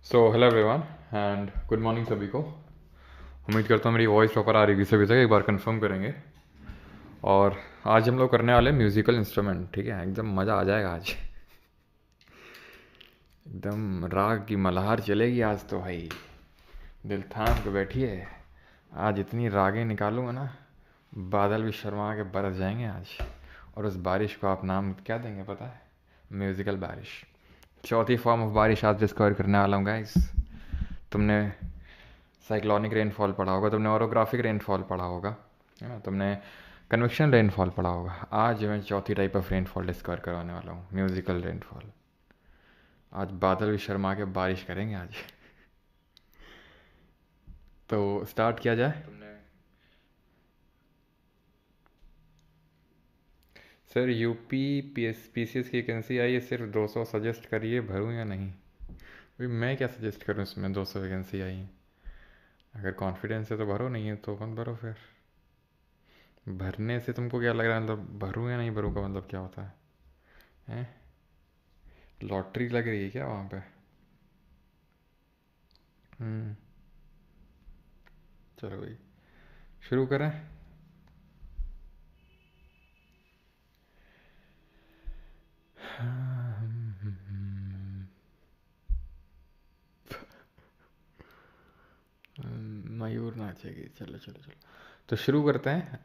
So hello everyone and good morning सभी को। उम्मीद करता हूँ मेरी वॉइस प्रॉपर आ रही है, सभी तक एक बार कंफर्म करेंगे। और आज हम लोग करने वाले म्यूज़िकल इंस्ट्रूमेंट, ठीक है। एकदम मज़ा आ जाएगा आज, एकदम राग की मल्हार चलेगी आज तो भाई। दिल थाम के बैठिए, आज इतनी रागें निकालूंगा ना, बादल भी शर्मा के बरस जाएंगे आज। और उस बारिश को आप नाम क्या देंगे पता है? म्यूज़िकल बारिश। चौथी फॉर्म ऑफ बारिश आज डिस्कवर करने वाला हूँ गाइस। तुमने साइक्लोनिक रेनफॉल पढ़ा होगा, तुमने ओरोग्राफिक रेनफॉल पढ़ा होगा, है ना, तुमने कन्वेक्शन रेनफॉल पढ़ा होगा। आज मैं चौथी टाइप ऑफ रेनफॉल डिस्कवर करवाने वाला हूँ, म्यूजिकल रेनफॉल। आज बादल भी शर्मा के बारिश करेंगे आज। तो स्टार्ट किया जाए। तुमने सर यूपी पीसीएस की वैकेंसी आई है, सिर्फ 200 सजेस्ट करिए, भरूँ या नहीं? भाई मैं क्या सजेस्ट करूँ, इसमें 200 वैकेंसी आई है। अगर कॉन्फिडेंस है तो भरो, नहीं है तो मत भरो फिर। भरने से तुमको क्या लग रहा है, मतलब भरूँ या नहीं भरूँ का मतलब क्या होता है? हैं? लॉटरी लग रही है क्या वहाँ पे? हम्म। चलो भाई, शुरू करें। मयूर नाचेगी, चलो चलो चलो। तो शुरू करते हैं।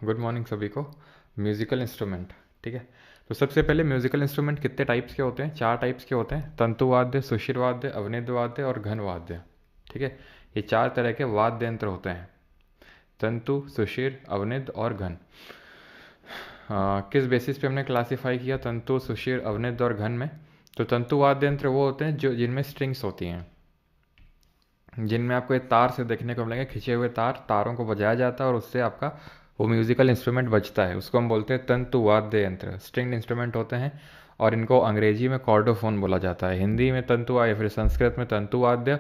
गुड मॉर्निंग सभी को। म्यूज़िकल इंस्ट्रूमेंट, ठीक है। तो सबसे पहले म्यूज़िकल इंस्ट्रूमेंट कितने टाइप्स के होते हैं? 4 टाइप्स के होते हैं: तंतु वाद्य, सुशिर वाद्य, अवनिद्र वाद्य और घन वाद्य, ठीक है। ये 4 तरह के वाद्य यंत्र होते हैं: तंतु, सुशिर, अवनिद्र और घन। किस बेसिस पे हमने क्लासिफाई किया तंतु, सुशिर, अवनिद्र और घन में? तो तंतु वाद्य यंत्र वो होते हैं जो जिनमें स्ट्रिंग्स होती हैं, जिनमें आपको एक तार से देखने को मिलेंगे, खिंचे हुए तार, तारों को बजाया जाता है और उससे आपका वो म्यूजिकल इंस्ट्रूमेंट बजता है। उसको हम बोलते हैं तंतु वाद्य यंत्र, स्ट्रिंग इंस्ट्रूमेंट होते हैं। और इनको अंग्रेजी में कॉर्डोफोन बोला जाता है, हिंदी में तंतु या फिर संस्कृत में तंतु वाद्य,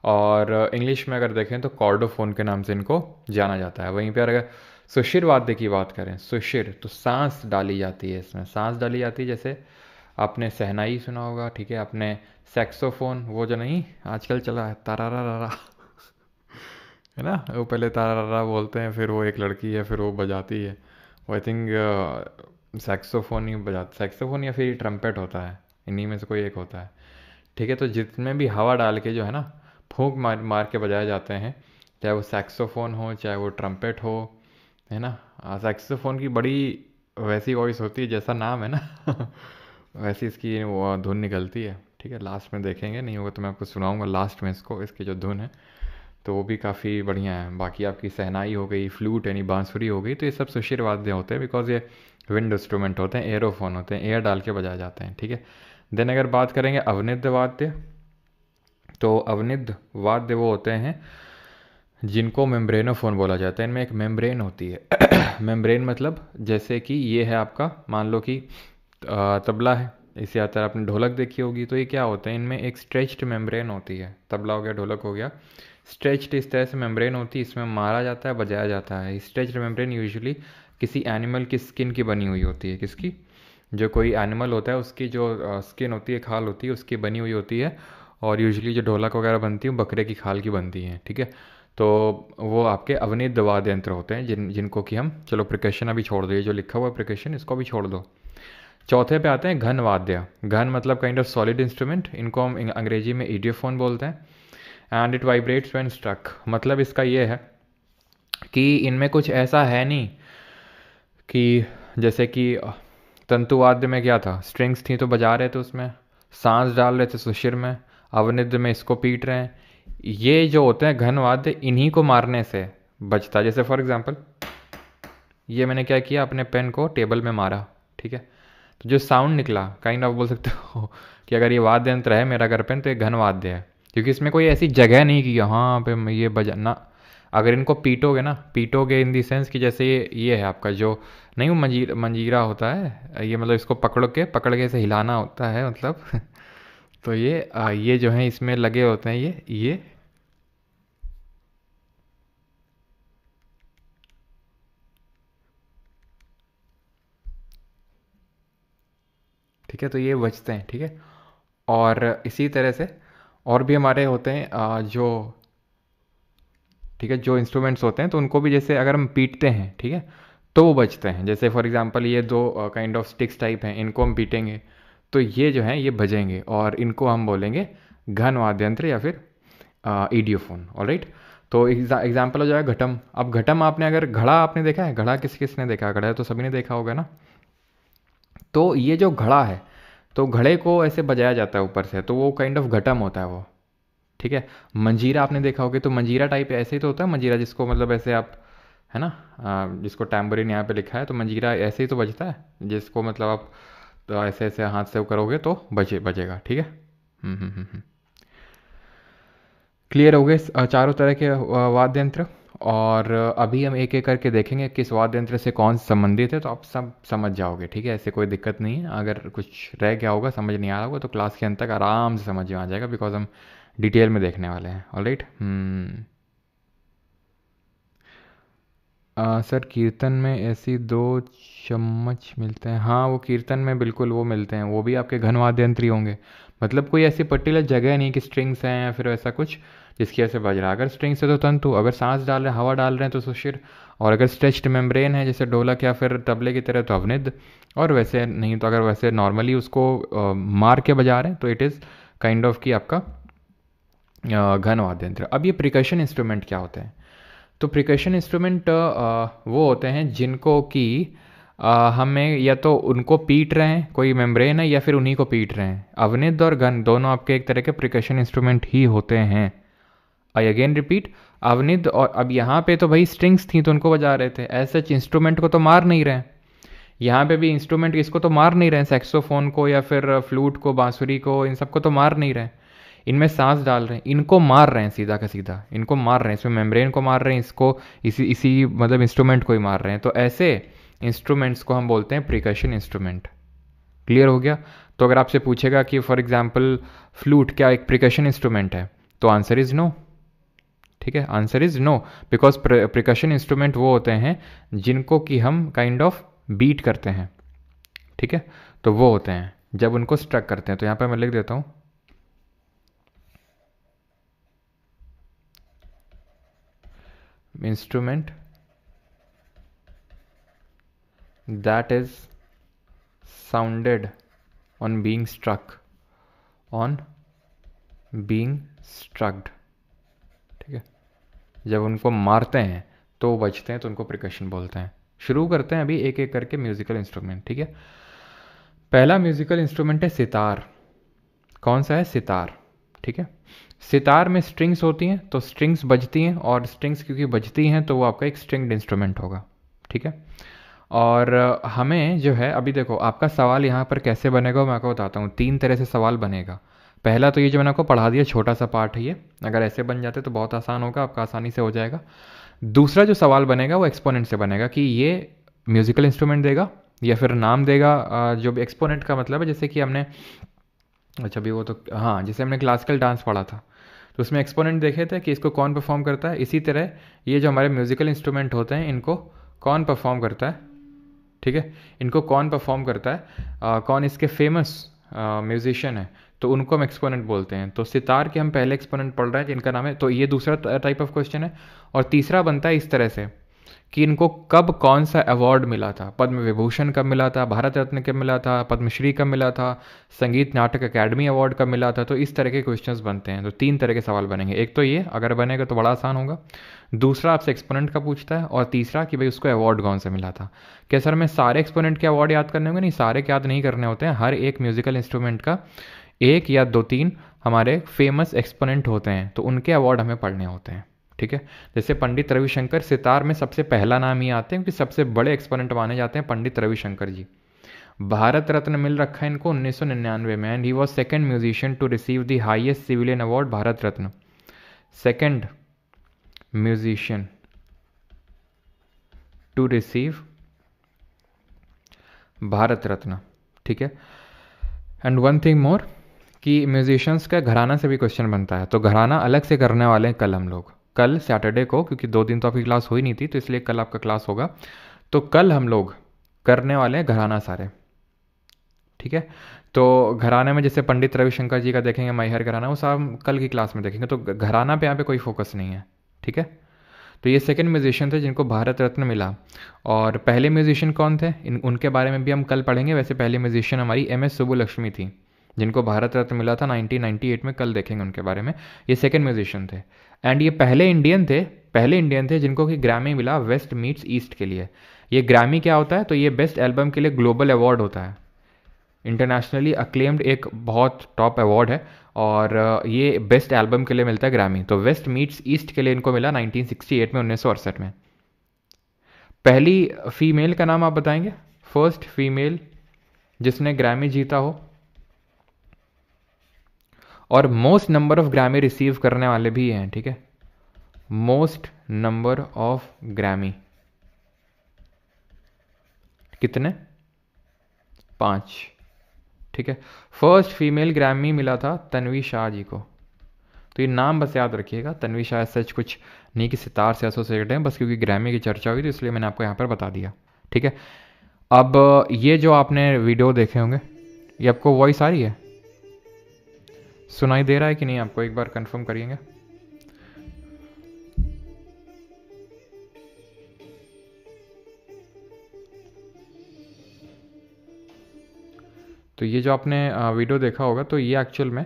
और इंग्लिश में अगर देखें तो कॉर्डोफोन के नाम से इनको जाना जाता है। वहीं पर अगर सुशिर वाद्य की बात करें, सुशिर तो सांस डाली जाती है, इसमें सांस डाली जाती है। जैसे आपने शहनाई सुना होगा, ठीक है, आपने सैक्सोफोन, वो जो नहीं आजकल चला है तारारा, है ना, वो पहले तारारा बोलते हैं, फिर वो एक लड़की है, फिर वो बजाती है। वो आई थिंक सैक्सोफोन ही बजाता, सैक्सोफोन या फिर ट्रम्पेट होता है, इन्हीं में से कोई एक होता है, ठीक है। तो जितने भी हवा डाल के जो है ना, फूंक मार मार के बजाए जाते हैं, चाहे वो सैक्सोफोन हो चाहे वो ट्रम्पेट हो, है ना। सैक्सोफोन की बड़ी वैसी वॉइस होती है, जैसा नाम है ना वैसी इसकी वो धुन निकलती है, ठीक है। लास्ट में देखेंगे, नहीं होगा तो मैं आपको सुनाऊंगा लास्ट में इसको, इसकी जो धुन है, तो वो भी काफ़ी बढ़िया है। बाकी आपकी शहनाई हो गई, फ्लूट यानी बांसुरी हो गई, तो ये सब सुशिर वाद्य होते हैं, बिकॉज ये विंड इंस्ट्रूमेंट होते हैं, एयरोफोन होते हैं, एयर डाल के बजाए जाते हैं, ठीक है। देन अगर बात करेंगे अवनिद्र वाद्य, तो अवनिद्र वाद्य वो होते हैं जिनको मेम्ब्रेनोफोन बोला जाता है। इनमें एक मेम्ब्रेन होती है मेम्ब्रेन मतलब जैसे कि ये है आपका, मान लो कि तबला है, इसी तरह आपने ढोलक देखी होगी, तो ये क्या होता है, इनमें एक स्ट्रेच्ड मेम्ब्रेन होती है। तबला हो गया, ढोलक हो गया, स्ट्रेच्ड इस तरह से मेम्ब्रेन होती है, इसमें मारा जाता है, बजाया जाता है। स्ट्रेच्ड मेम्ब्रेन यूजुअली किसी एनिमल की स्किन की बनी हुई होती है। किसकी? जो कोई एनिमल होता है उसकी जो स्किन होती है, खाल होती है, उसकी बनी हुई होती है। और यूजुअली जो ढोलक वगैरह बनती है बकरे की खाल की बनती है, ठीक है। तो वो आपके अवनिद्र वाद्य यंत्र होते हैं, जिनको कि हम, चलो प्रिकशन अभी छोड़ दो, ये जो लिखा हुआ है प्रिकशन इसको भी छोड़ दो। चौथे पे आते हैं घन वाद्य। घन मतलब काइंड ऑफ सॉलिड इंस्ट्रूमेंट, इनको हम अंग्रेजी में ईडियोफोन बोलते हैं। And it vibrates when struck, मतलब इसका ये है कि इनमें कुछ ऐसा है नहीं कि जैसे कि तंतुवाद्य में क्या था, स्ट्रिंग्स थी तो बजा रहे थे, उसमें सांस डाल रहे थे सुशिर में, अवनिद्र में इसको पीट रहे हैं। ये जो होते हैं घन वाद्य, इन्हीं को मारने से बजता है। जैसे फॉर एग्जांपल ये मैंने क्या किया, अपने पेन को टेबल में मारा, ठीक है, तो जो साउंड निकला, काइंड ऑफ बोल सकते हो कि अगर ये वाद्य यंत्र है मेरा घर पेन, तो ये घन वाद्य है, क्योंकि इसमें कोई ऐसी जगह नहीं कि यहाँ पे ये बजाना। अगर इनको पीटोगे ना, पीटोगे इन दी सेंस कि जैसे ये है आपका जो, नहीं वो मंजीरा होता है, ये मतलब इसको पकड़ के ऐसे हिलाना होता है, मतलब तो ये जो है इसमें लगे होते हैं, ये ठीक है, तो ये बजते हैं, ठीक है। और इसी तरह से और भी हमारे होते हैं जो, ठीक है, जो इंस्ट्रूमेंट्स होते हैं तो उनको भी जैसे अगर हम पीटते हैं, ठीक है, तो वो बजते हैं। जैसे फॉर एग्जांपल ये दो काइंड ऑफ स्टिक्स टाइप हैं, इनको हम पीटेंगे तो ये जो है ये बजेंगे, और इनको हम बोलेंगे घन वाद्य यंत्र या फिर ईडियोफोन। ऑलराइट, तो एग्जाम्पल हो जाएगा घटम। अब घटम आपने अगर घड़ा आपने देखा है, घड़ा किस किसने देखा, घड़ा तो सभी ने देखा होगा ना। तो ये जो घड़ा है, तो घड़े को ऐसे बजाया जाता है ऊपर से, तो वो काइंड ऑफ घटम होता है वो, ठीक है। मंजीरा आपने देखा होगा, तो मंजीरा टाइप ऐसे ही तो होता है मंजीरा, जिसको मतलब ऐसे आप, है ना, जिसको टैम्बरिन यहाँ पे लिखा है, तो मंजीरा ऐसे ही तो बजता है, जिसको मतलब आप तो ऐसे ऐसे हाथ से करोगे तो बजेगा, ठीक है। क्लियर हो गए चारों तरह के वाद्य यंत्र। और अभी हम एक एक करके देखेंगे किस वाद्य यंत्र से कौन संबंधित है, तो आप सब समझ जाओगे, ठीक है। ऐसे कोई दिक्कत नहीं है, अगर कुछ रह गया होगा, समझ नहीं आया होगा, तो क्लास के अंत तक आराम से समझ में आ जाएगा, बिकॉज हम डिटेल में देखने वाले हैं। ऑलराइट। सर कीर्तन में ऐसी दो चम्मच मिलते हैं, हाँ वो कीर्तन में बिल्कुल वो मिलते हैं, वो भी आपके घन वाद्य यंत्र ही होंगे। मतलब कोई ऐसी पर्टिकुलर जगह नहीं कि स्ट्रिंग्स हैं या फिर ऐसा कुछ जिसकी ऐसे बज रहा है। अगर स्ट्रिंग्स है तो तंतु, अगर सांस डाल रहे हैं, हवा डाल रहे हैं तो सुशिर, और अगर स्ट्रेच्ड मेम्ब्रेन है जैसे ढोलक या फिर तबले की तरह तो अवनिद, और वैसे नहीं तो अगर वैसे नॉर्मली उसको मार के बजा रहे हैं तो इट इज़ काइंड ऑफ कि आपका घन वाद्य यंत्र। अब ये प्रिकशन इंस्ट्रूमेंट क्या होते हैं, तो प्रिकशन इंस्ट्रूमेंट वो होते हैं जिनको कि हमें या तो उनको पीट रहे हैं, कोई मेम्ब्रेन है, या फिर उन्हीं को पीट रहे हैं। अवनिद और घन दोनों आपके एक तरह के प्रिकशन इंस्ट्रूमेंट ही होते हैं। आई अगेन रिपीट, अवनिद, और अब यहाँ पे तो भाई स्ट्रिंग्स थी तो उनको बजा रहे थे, ऐसे इंस्ट्रूमेंट को तो मार नहीं रहे हैं। यहाँ पे भी इंस्ट्रूमेंट इसको तो मार नहीं रहे हैं, सैक्सोफोन को या फिर फ्लूट को, बांसुरी को, इन सबको तो मार नहीं रहे हैं। इनमें सांस डाल रहे हैं, इनको मार रहे हैं सीधा का सीधा, इनको मार रहे हैं, इसमें मेम्ब्रेन को मार रहे हैं, इसको इसी इसी मतलब इंस्ट्रूमेंट को ही मार रहे हैं। तो ऐसे इंस्ट्रूमेंट्स को हम बोलते हैं प्रिकशन इंस्ट्रूमेंट। क्लियर हो गया। तो अगर आपसे पूछेगा कि फॉर एग्जाम्पल फ्लूट क्या एक प्रिकशन इंस्ट्रूमेंट है, तो आंसर इज नो, ठीक है, answer is no, because percussion instrument वो होते हैं जिनको कि हम काइंड ऑफ बीट करते हैं, ठीक है, तो वो होते हैं जब उनको स्ट्रक करते हैं। तो यहाँ पे मैं लिख देता हूँ, instrument that is sounded on being struck, on being struck, ठीक है, जब उनको मारते हैं तो बजते हैं, तो उनको प्रिकशन बोलते हैं। शुरू करते हैं अभी एक एक करके म्यूजिकल इंस्ट्रूमेंट, ठीक है। पहला म्यूजिकल इंस्ट्रूमेंट है सितार। कौन सा है? सितार, ठीक है। सितार में स्ट्रिंग्स होती हैं, तो स्ट्रिंग्स बजती हैं, और स्ट्रिंग्स क्योंकि बजती हैं तो वो आपका एक स्ट्रिंग्ड इंस्ट्रूमेंट होगा, ठीक है। और हमें जो है, अभी देखो आपका सवाल यहाँ पर कैसे बनेगा मैं आपको बताता हूँ। 3 तरह से सवाल बनेगा। पहला तो ये जो मैंने आपको पढ़ा दिया छोटा सा पार्ट है ये, अगर ऐसे बन जाते तो बहुत आसान होगा, आपका आसानी से हो जाएगा। दूसरा जो सवाल बनेगा वो एक्सपोनेंट से बनेगा, कि ये म्यूजिकल इंस्ट्रूमेंट देगा या फिर नाम देगा, जो भी एक्सपोनेंट का मतलब है, जैसे कि हमने, अच्छा भी वो तो हाँ, जैसे हमने क्लासिकल डांस पढ़ा था तो उसमें एक्सपोनेंट देखे थे कि इसको कौन परफॉर्म करता है। इसी तरह ये जो हमारे म्यूजिकल इंस्ट्रूमेंट होते हैं इनको कौन परफॉर्म करता है, ठीक है, इनको कौन परफॉर्म करता है, कौन इसके फेमस म्यूजिशियन है, तो उनको हम एक्सपोनेंट बोलते हैं। तो सितार के हम पहले एक्सपोनेंट पढ़ रहे हैं जिनका नाम है, तो ये दूसरा टाइप ऑफ क्वेश्चन है। और तीसरा बनता है इस तरह से कि इनको कब कौन सा अवार्ड मिला था, पद्म विभूषण कब मिला था, भारत रत्न कब मिला था, पद्मश्री कब मिला था, संगीत नाटक अकेडमी अवार्ड कब मिला था। तो इस तरह के क्वेश्चंस बनते हैं। तो 3 तरह के सवाल बनेंगे। एक तो ये अगर बनेगा तो बड़ा आसान होगा, दूसरा आपसे एक्सपोनेंट का पूछता है, और तीसरा कि भाई उसको अवार्ड कौन सा मिला था। क्या सर मैं सारे एक्सपोनेंट के अवार्ड याद करने होंगे? नहीं, सारे याद नहीं करने होते हैं। हर एक म्यूजिकल इंस्ट्रूमेंट का 1 या 2-3 हमारे फेमस एक्सपोनेंट होते हैं, तो उनके अवार्ड हमें पढ़ने होते हैं, ठीक है। जैसे पंडित रविशंकर, सितार में सबसे पहला नाम ही आते हैं क्योंकि सबसे बड़े एक्सपोनेंट माने जाते हैं पंडित रविशंकर जी। भारत रत्न मिल रखा है इनको 1999 में, and he was second musician to receive the highest civilian award Bharat Ratna, second musician to receive Bharat Ratna, ठीक है। एंड वन थिंग मोर कि म्यूजिशियंस का घराना से भी क्वेश्चन बनता है, तो घराना अलग से करने वाले हैं कल हम लोग, कल सैटरडे को, क्योंकि 2 दिन तो आपकी क्लास हो ही नहीं थी, तो इसलिए कल आपका क्लास होगा। तो कल हम लोग करने वाले हैं घराना सारे, ठीक है। तो घराने में जैसे पंडित रविशंकर जी का देखेंगे मैहर घराना, वो सब हम कल की क्लास में देखेंगे, तो घराना पे यहाँ पे कोई फोकस नहीं है, ठीक है। तो ये सेकंड म्यूजिशियन थे जिनको भारत रत्न मिला। और पहले म्यूजिशियन कौन थे, उनके बारे में भी हम कल पढ़ेंगे। वैसे पहले म्यूजिशियन हमारी MS सुब्बुलक्ष्मी थी, जिनको भारत रत्न मिला था 1998 में, कल देखेंगे उनके बारे में। ये सेकंड म्यूजिशियन थे। एंड ये पहले इंडियन थे जिनको कि ग्रैमी मिला वेस्ट मीट्स ईस्ट के लिए। ये ग्रैमी क्या होता है, तो ये बेस्ट एल्बम के लिए ग्लोबल अवार्ड होता है, इंटरनेशनली अक्लेम्ड एक बहुत टॉप अवार्ड है। और ये बेस्ट एल्बम के लिए मिलता है ग्रैमी। तो वेस्ट मीट्स ईस्ट के लिए इनको मिला 1968 में, 1968 में। पहली फीमेल का नाम आप बताएंगे, फर्स्ट फीमेल जिसने ग्रैमी जीता हो। और most number of Grammy receive करने वाले भी हैं, ठीक है। मोस्ट नंबर ऑफ ग्रैमी कितने, 5, ठीक है। फर्स्ट फीमेल ग्रैमी मिला था तन्वी शाह जी को। तो ये नाम बस याद रखिएगा, तन्वी शाह सच कुछ नहीं कि सितार से एसोसिएटेड है, बस क्योंकि ग्रैमी की चर्चा हुई तो इसलिए मैंने आपको यहाँ पर बता दिया, ठीक है। अब ये जो आपने वीडियो देखे होंगे, ये आपको वॉइस आ रही है, सुनाई दे रहा है कि नहीं आपको, एक बार कंफर्म करिएगा। तो ये जो आपने वीडियो देखा होगा, तो ये एक्चुअल में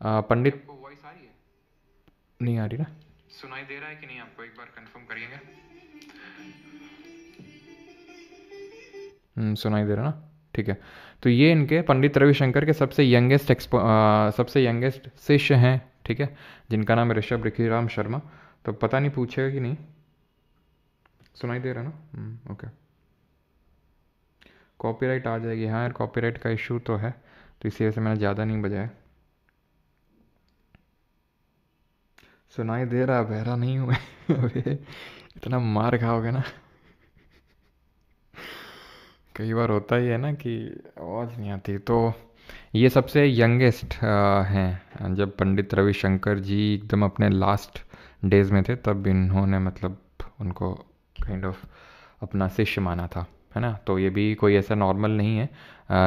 पंडित को वॉइस आ रही है, नहीं आ रही ना, सुनाई दे रहा है कि नहीं आपको, एक बार कंफर्म करिएगा। सुनाई दे रहा ना, ठीक है। तो ये इनके पंडित रविशंकर के सबसे यंगेस्ट शिष्य हैं, ठीक है, जिनका नाम है ऋषभ ऋखिराम शर्मा। तो पता नहीं पूछेगा कि नहीं, सुनाई दे रहा ना, ओके। कॉपीराइट आ जाएगी, हाँ यार कॉपीराइट का इशू तो है, तो इसी वजह से मैंने ज़्यादा नहीं बजाया। सुनाई दे रहा, बहरा नहीं हुए अबे इतना मार खाओगे ना कई बार होता ही है ना कि आवाज़ नहीं आती। तो ये सबसे यंगेस्ट हैं। जब पंडित रविशंकर जी एकदम अपने लास्ट डेज में थे, तब इन्होंने मतलब उनको काइंड ऑफ अपना शिष्य माना था, है ना। तो ये भी कोई ऐसा नॉर्मल नहीं है,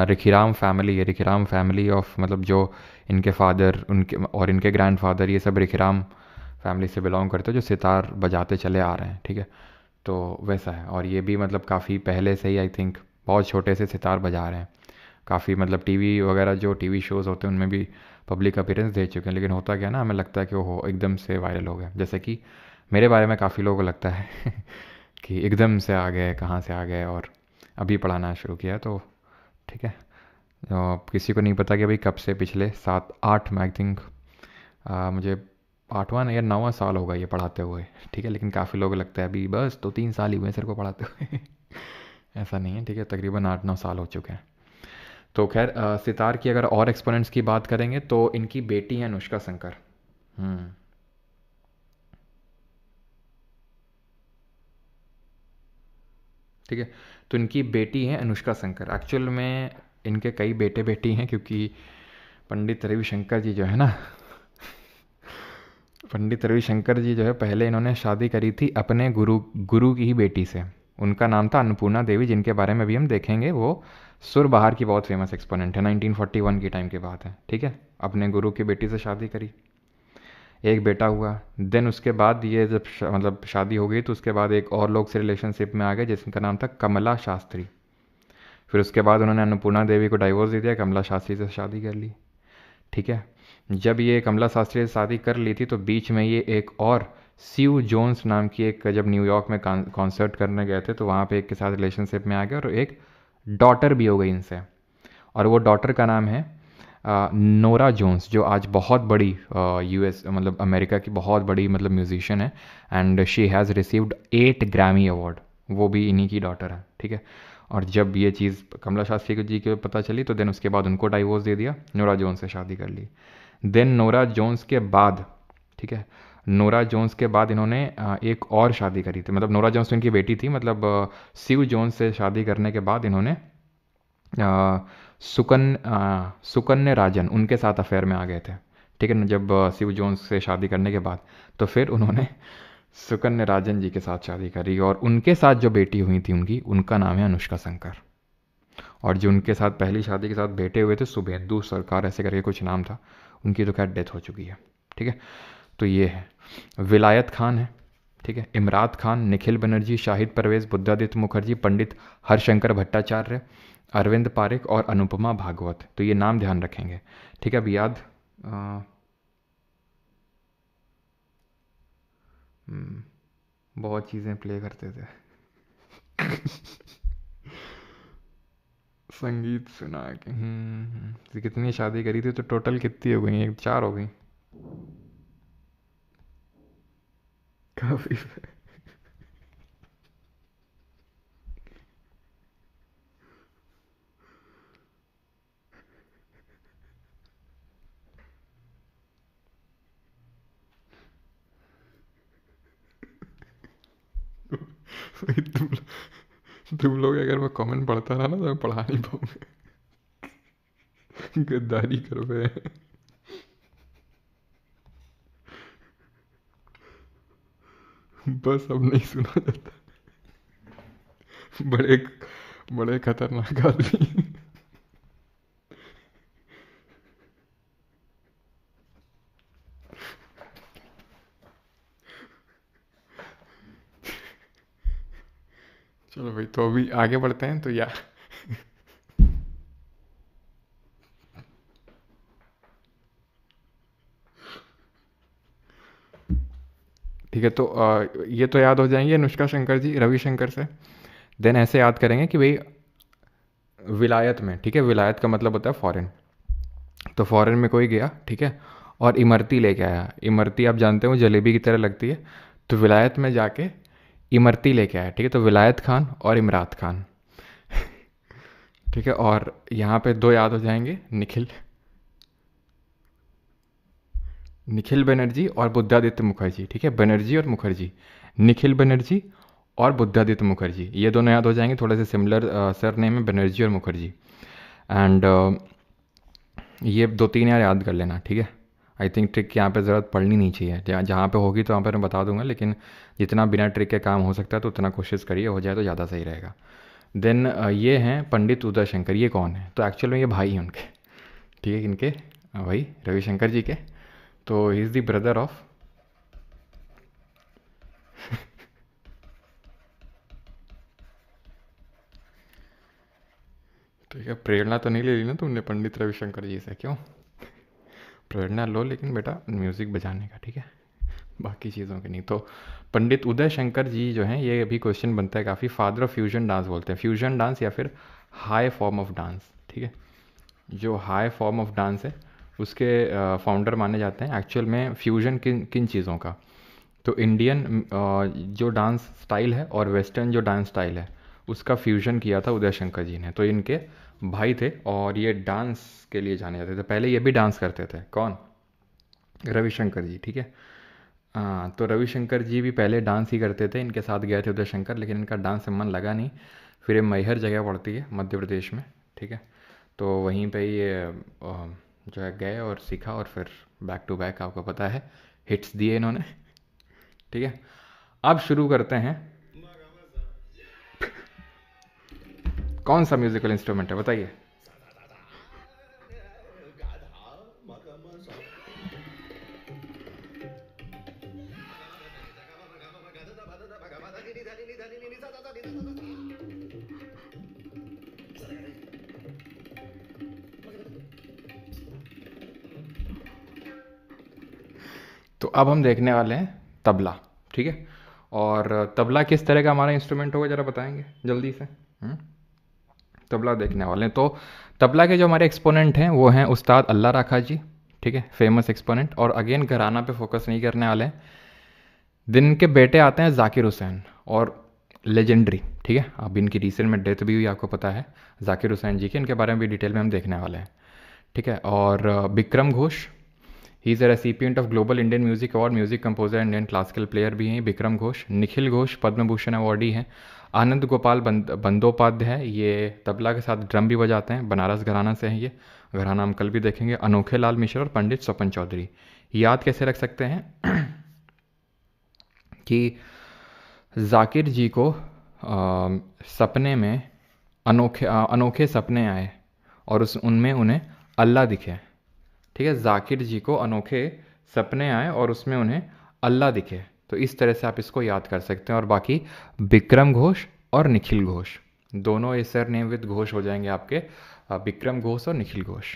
रिखीराम फैमिली है, रिखीराम फैमिली ऑफ मतलब जो इनके फादर उनके और इनके ग्रैंडफादर, ये सब रिखीराम फैमिली से बिलोंग करते हैं, जो सितार बजाते चले आ रहे हैं, ठीक है। तो वैसा है। और ये भी मतलब काफ़ी पहले से ही आई थिंक बहुत छोटे से सितार बजा रहे हैं। काफ़ी मतलब टीवी वगैरह जो टीवी शोज़ होते हैं उनमें भी पब्लिक अपीयरेंस दे चुके हैं। लेकिन होता क्या ना, हमें लगता है कि वो एकदम से वायरल हो गया, जैसे कि मेरे बारे में काफ़ी लोगों को लगता है कि एकदम से आ गए, कहाँ से आ गए और अभी पढ़ाना शुरू किया। तो ठीक है, किसी को नहीं पता कि भाई कब से, पिछले 7-8 में आई थिंक मुझे 8वां या 9वां साल होगा ये पढ़ाते हुए, ठीक है। लेकिन काफ़ी लोगों को लगता है अभी बस 2-3 साल ही हुए सर को पढ़ाते हुए ऐसा नहीं है, ठीक है, तकरीबन 8-9 साल हो चुके हैं। तो खैर सितार की अगर और एक्सपोनेंट्स की बात करेंगे तो इनकी बेटी है अनुष्का शंकर। ठीक है, तो इनकी बेटी है अनुष्का शंकर। एक्चुअल में इनके कई बेटे बेटी हैं, क्योंकि पंडित रविशंकर जी जो है ना पंडित रविशंकर जी जो है, पहले इन्होंने शादी करी थी अपने गुरु की ही बेटी से। उनका नाम था अन्नपूर्णा देवी, जिनके बारे में भी हम देखेंगे। वो सुर बहार की बहुत फेमस एक्सपोनेंट है, 1941 की टाइम की बात है, ठीक है। अपने गुरु की बेटी से शादी करी, एक बेटा हुआ। देन उसके बाद ये जब मतलब शादी हो गई, तो उसके बाद एक और लोग से रिलेशनशिप में आ गए, जिसका नाम था कमला शास्त्री। फिर उसके बाद उन्होंने अन्नपूर्णा देवी को डाइवोर्स दे दिया, कमला शास्त्री से शादी कर ली, ठीक है। जब ये कमला शास्त्री से शादी कर ली थी, तो बीच में ये एक और सीव जोन्स नाम की एक, जब न्यूयॉर्क में कॉन्सर्ट करने गए थे, तो वहाँ पे एक के साथ रिलेशनशिप में आ गए और एक डॉटर भी हो गई इनसे। और वो डॉटर का नाम है नोरा जोन्स, जो आज बहुत बड़ी US मतलब अमेरिका की बहुत बड़ी मतलब म्यूजिशियन है। And she has received 8 Grammy award, वो भी इन्हीं की डॉटर है, ठीक है। और जब ये चीज़ कमला शास्त्री जी को पता चली, तो देन उसके बाद उनको डाइवोर्स दे दिया, नोरा जोन्स से शादी कर ली। देन नोरा जोन्स के बाद, ठीक है, नोरा जोन्स के बाद इन्होंने एक और शादी करी थी। मतलब नोरा जोन्स तो इनकी बेटी थी, मतलब शिव जोन्स से शादी करने के बाद इन्होंने सुकन्या राजन, उनके साथ अफेयर में आ गए थे, ठीक है। जब शिव जोन्स से शादी करने के बाद, तो फिर उन्होंने सुकन्या राजन जी के साथ शादी करी, और उनके साथ जो बेटी हुई थी उनकी, उनका नाम है अनुष्का शंकर। और जो उनके साथ पहली शादी के साथ बेटे हुए थे शुभेंदु सरकार ऐसे करके कुछ नाम था, उनकी तो खैर डेथ हो चुकी है। ठीक है, तो ये है। विलायत खान है, ठीक है, इमरात खान, निखिल बनर्जी, शाहिद परवेज, बुद्धादित्य मुखर्जी, पंडित हरशंकर भट्टाचार्य, अरविंद पारिक और अनुपमा भागवत। तो ये नाम ध्यान रखेंगे। ठीक है, अब याद बहुत चीज़ें प्ले करते थे। संगीत सुना के तो कितनी शादी करी थी, तो टोटल कितनी हो गई? 4 हो गई। काफी। तुम तुम लोग अगर मैं कमेंट पढ़ता रहा ना तो मैं पढ़ा नहीं पाऊंगा। गद्दारी कर रहे हैं। बस अब नहीं सुना जाता। बड़े बड़े खतरनाक आदमी। चलो भाई, तो अभी आगे बढ़ते हैं। तो या ठीक है, तो ये तो याद हो जाएंगे अनुष्का शंकर जी रविशंकर से। देन ऐसे याद करेंगे कि भाई विलायत में, ठीक है, विलायत का मतलब होता है फॉरेन। तो फॉरेन में कोई गया, ठीक है, और इमरती लेके आया। इमरती आप जानते हो जलेबी की तरह लगती है। तो विलायत में जाके इमरती लेके आया, ठीक है। तो विलायत खान और इमरात खान। ठीक है, और यहाँ पे 2 याद हो जाएंगे, निखिल निखिल बनर्जी और बुद्धादित्य मुखर्जी। ठीक है, बनर्जी और मुखर्जी, निखिल बनर्जी और बुद्धादित्य मुखर्जी, ये दोनों याद हो जाएंगे। थोड़े से सिमिलर सर नेम है, बनर्जी और मुखर्जी। एंड ये 2-3 याद कर लेना, ठीक है। आई थिंक ट्रिक यहाँ पे ज़रूरत पड़नी नहीं चाहिए, जहाँ पे होगी तो वहाँ पर मैं बता दूंगा, लेकिन जितना बिना ट्रिक के काम हो सकता है तो उतना कोशिश करिए, हो जाए तो ज़्यादा सही रहेगा। देन ये हैं पंडित उदय शंकर। ये कौन है? तो एक्चुअल में ये भाई हैं उनके, ठीक है, इनके भाई रविशंकर जी के। तो he is the brother of ठीक है, प्रेरणा तो नहीं ले ली ना तुमने पंडित रविशंकर जी से? क्यों? प्रेरणा लो लेकिन बेटा म्यूज़िक बजाने का, ठीक है, बाकी चीज़ों के नहीं। तो पंडित उदय शंकर जी जो हैं, ये अभी क्वेश्चन बनता है काफ़ी, फादर ऑफ फ्यूजन डांस बोलते हैं, फ्यूजन डांस या फिर हाई फॉर्म ऑफ डांस। ठीक है, जो हाई फॉर्म ऑफ डांस है उसके फाउंडर माने जाते हैं। एक्चुअल में फ्यूजन किन किन चीज़ों का? तो इंडियन जो डांस स्टाइल है और वेस्टर्न जो डांस स्टाइल है उसका फ्यूजन किया था उदय शंकर जी ने। तो इनके भाई थे और ये डांस के लिए जाने जाते थे। पहले ये भी डांस करते थे। कौन? रविशंकर जी, ठीक है। हाँ, तो रविशंकर जी भी पहले डांस ही करते थे, इनके साथ गए थे उदय शंकर, लेकिन इनका डांस में मन लगा नहीं। फिर ये मैहर जगह पड़ती है मध्य प्रदेश में, ठीक है, तो वहीं पे ये जो है गए और सीखा, और फिर बैक टू बैक आपको पता है हिट्स दिए इन्होंने। ठीक है, अब शुरू करते हैं। कौन सा म्यूजिकल इंस्ट्रूमेंट है बताइए? तो अब हम देखने वाले हैं तबला, ठीक है। और तबला किस तरह का हमारा इंस्ट्रूमेंट होगा ज़रा बताएंगे जल्दी से? तबला देखने वाले हैं। तो तबला के जो हमारे एक्सपोनेंट हैं वो हैं उस्ताद अल्लाह राखा जी, ठीक है, फेमस एक्सपोनेंट। और अगेन घराना पे फोकस नहीं करने वाले हैं। दिन के बेटे आते हैं जाकिर हुसैन, और लेजेंडरी, ठीक है, अब इनकी रिसेंट में डेथ भी हुई, आपको पता है जाकिर हुसैन जी के, इनके बारे में भी डिटेल में हम देखने वाले हैं, ठीक है। और Vikram Ghosh, he is a recipient of global Indian music award, music composer Indian classical player भी हैं विक्रम घोष। निखिल घोष पद्म भूषण अवार्डी हैं। आनंद गोपाल बंदोपाध्याय, ये तबला के साथ ड्रम भी बजाते हैं, बनारस घराना से हैं ये, घराना हम कल भी देखेंगे। अनोखे लाल मिश्र और पंडित स्वपन चौधरी। याद कैसे रख सकते हैं? कि जाकिर जी को सपने में अनोखे सपने आए और उनमें उन्हें अल्लाह दिखे। ठीक है, जाकिर जी को अनोखे सपने आए और उसमें उन्हें अल्लाह दिखे। तो इस तरह से आप इसको याद कर सकते हैं। और बाकी विक्रम घोष और निखिल घोष, दोनों ये सर नेम विद घोष हो जाएंगे आपके, विक्रम घोष और निखिल घोष।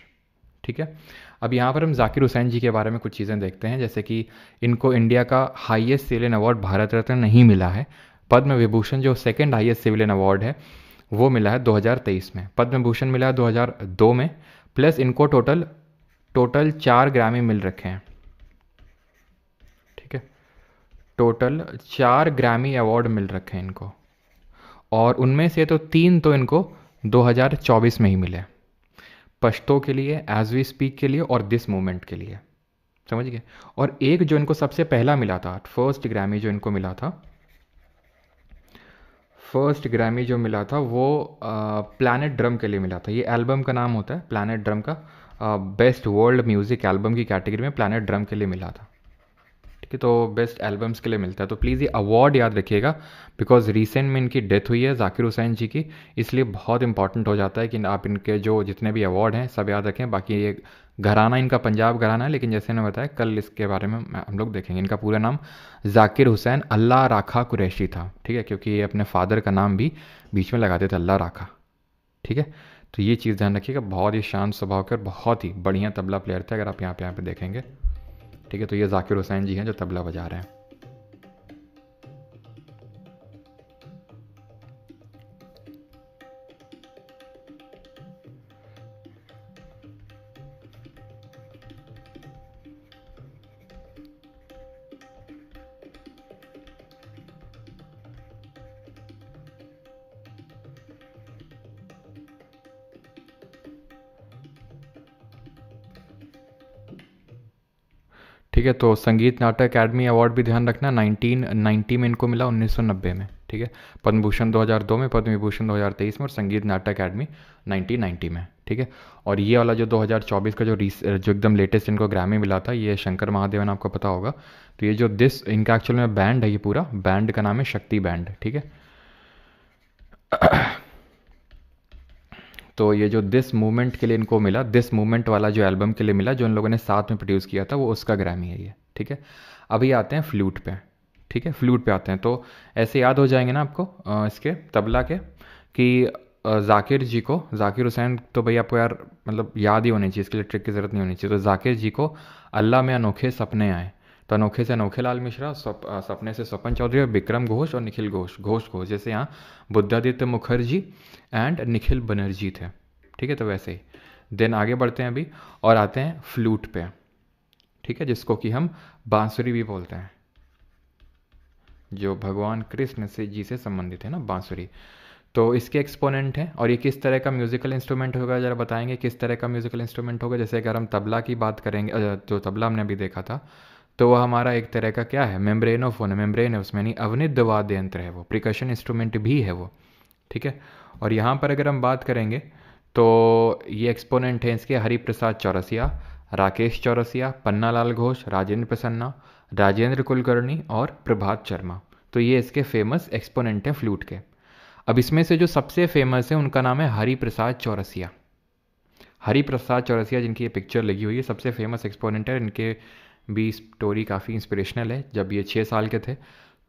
ठीक है, अब यहाँ पर हम जाकिर हुसैन जी के बारे में कुछ चीज़ें देखते हैं, जैसे कि इनको इंडिया का हाईएस्ट सिविलियन अवार्ड भारत रत्न नहीं मिला है। पद्म विभूषण जो सेकंड हाईएस्ट सिविलियन अवार्ड है वो मिला है 2023 में। पद्म भूषण मिला है 2002 में, प्लस इनको टोटल 4 ग्रैमी मिल रखे हैं। ठीक है, टोटल 4 ग्रैमी अवार्ड मिल रखे हैं इनको, और उनमें से तो 3 तो इनको 2024 में ही मिले, पश्तो के लिए, एज वी स्पीक के लिए और दिस मोमेंट के लिए। समझ गए। और एक जो इनको सबसे पहला मिला था, फर्स्ट ग्रैमी जो इनको मिला था, फर्स्ट ग्रैमी जो मिला था वो प्लैनेट ड्रम के लिए मिला था। ये एल्बम का नाम होता है प्लैनेट ड्रम का, बेस्ट वर्ल्ड म्यूजिक एल्बम की कैटेगरी में प्लैनेट ड्रम के लिए मिला था। ठीक है, तो बेस्ट एल्बम्स के लिए मिलता है। तो प्लीज़ ये अवार्ड याद रखिएगा, बिकॉज रिसेंट में इनकी डेथ हुई है जाकिर हुसैन जी की, इसलिए बहुत इंपॉर्टेंट हो जाता है कि आप इनके जो जितने भी अवार्ड हैं सब याद रखें। बाकी ये घराना इनका पंजाब घराना है, लेकिन जैसे मैंने बताया कल इसके बारे में हम लोग देखेंगे। इनका पूरा नाम जाकिर हुसैन अल्लाह राखा कुरैशी था। ठीक है, क्योंकि ये अपने फादर का नाम भी बीच में लगाते थे, अल्लाह राखा। ठीक है, तो ये चीज़ ध्यान रखिएगा। बहुत ही शांत स्वभाव के और बहुत ही बढ़िया तबला प्लेयर थे, अगर आप यहाँ पे देखेंगे। ठीक है, तो ये जाकिर हुसैन जी हैं जो तबला बजा रहे हैं। ठीक है, तो संगीत नाटक अकादमी अवार्ड भी ध्यान रखना, 1990 में इनको मिला, 1990 में। ठीक है, पद्म भूषण 2002 में, पद्म विभूषण 2023 में, और संगीत नाटक अकादमी 1990 में। ठीक है, और ये वाला जो 2024 का जो एकदम लेटेस्ट इनको ग्रैमी मिला था, ये शंकर महादेवन, आपको पता होगा। तो ये जो इनका एक्चुअल में बैंड है, ये पूरा बैंड का नाम है शक्ति बैंड। ठीक है, तो ये जो दिस मूवमेंट के लिए इनको मिला, दिस मूवमेंट वाला जो एल्बम के लिए मिला, जो इन लोगों ने साथ में प्रोड्यूस किया था, वो उसका ग्रैमी है ये। ठीक है, अभी आते हैं फ्लूट पे। ठीक है, फ्लूट पे आते हैं, तो ऐसे याद हो जाएंगे ना आपको इसके तबला के, कि जाकिर हुसैन तो भाई आपको यार मतलब याद ही होनी चाहिए, इसके लिए ट्रिक की ज़रूरत नहीं होनी चाहिए। तो जाकिर जी को अल्लाह में अनोखे सपने आए, तो अनोखे से अनोखे लाल मिश्रा, सपने से स्वपन चौधरी, और विक्रम घोष और निखिल घोष, जैसे यहाँ बुद्धादित्य मुखर्जी एंड निखिल बनर्जी थे। ठीक है, तो वैसे ही देन आगे बढ़ते हैं अभी और आते हैं फ्लूट पे। ठीक है, जिसको कि हम बांसुरी भी बोलते हैं, जो भगवान कृष्ण जी से संबंधित है ना, बांसुरी। तो इसके एक्सपोनेंट हैं, और ये किस तरह का म्यूजिकल इंस्ट्रूमेंट होगा जरा बताएंगे, किस तरह का म्यूजिकल इंस्ट्रूमेंट होगा। जैसे अगर हम तबला की बात करेंगे, जो तबला हमने अभी देखा था, तो वह हमारा एक तरह का क्या है, मेम्ब्रेनोफोन है, मेम्ब्रेन है उसमें, नहीं अवनिध वाद्य यंत्र है वो, प्रिकशन इंस्ट्रूमेंट भी है वो। ठीक है, और यहाँ पर अगर हम बात करेंगे तो ये एक्सपोनेंट हैं इसके हरिप्रसाद चौरसिया, राकेश चौरसिया, पन्नालाल घोष, राजेंद्र प्रसन्ना, राजेंद्र कुलकर्णी और प्रभात शर्मा। तो ये इसके फेमस एक्सपोनेंट हैं फ्लूट के। अब इसमें से जो सबसे फेमस है उनका नाम है हरिप्रसाद चौरसिया। हरिप्रसाद चौरसिया जिनकी ये पिक्चर लगी हुई है, सबसे फेमस एक्सपोनेंट है। इनके भी स्टोरी काफ़ी इंस्पिरेशनल है। जब ये 6 साल के थे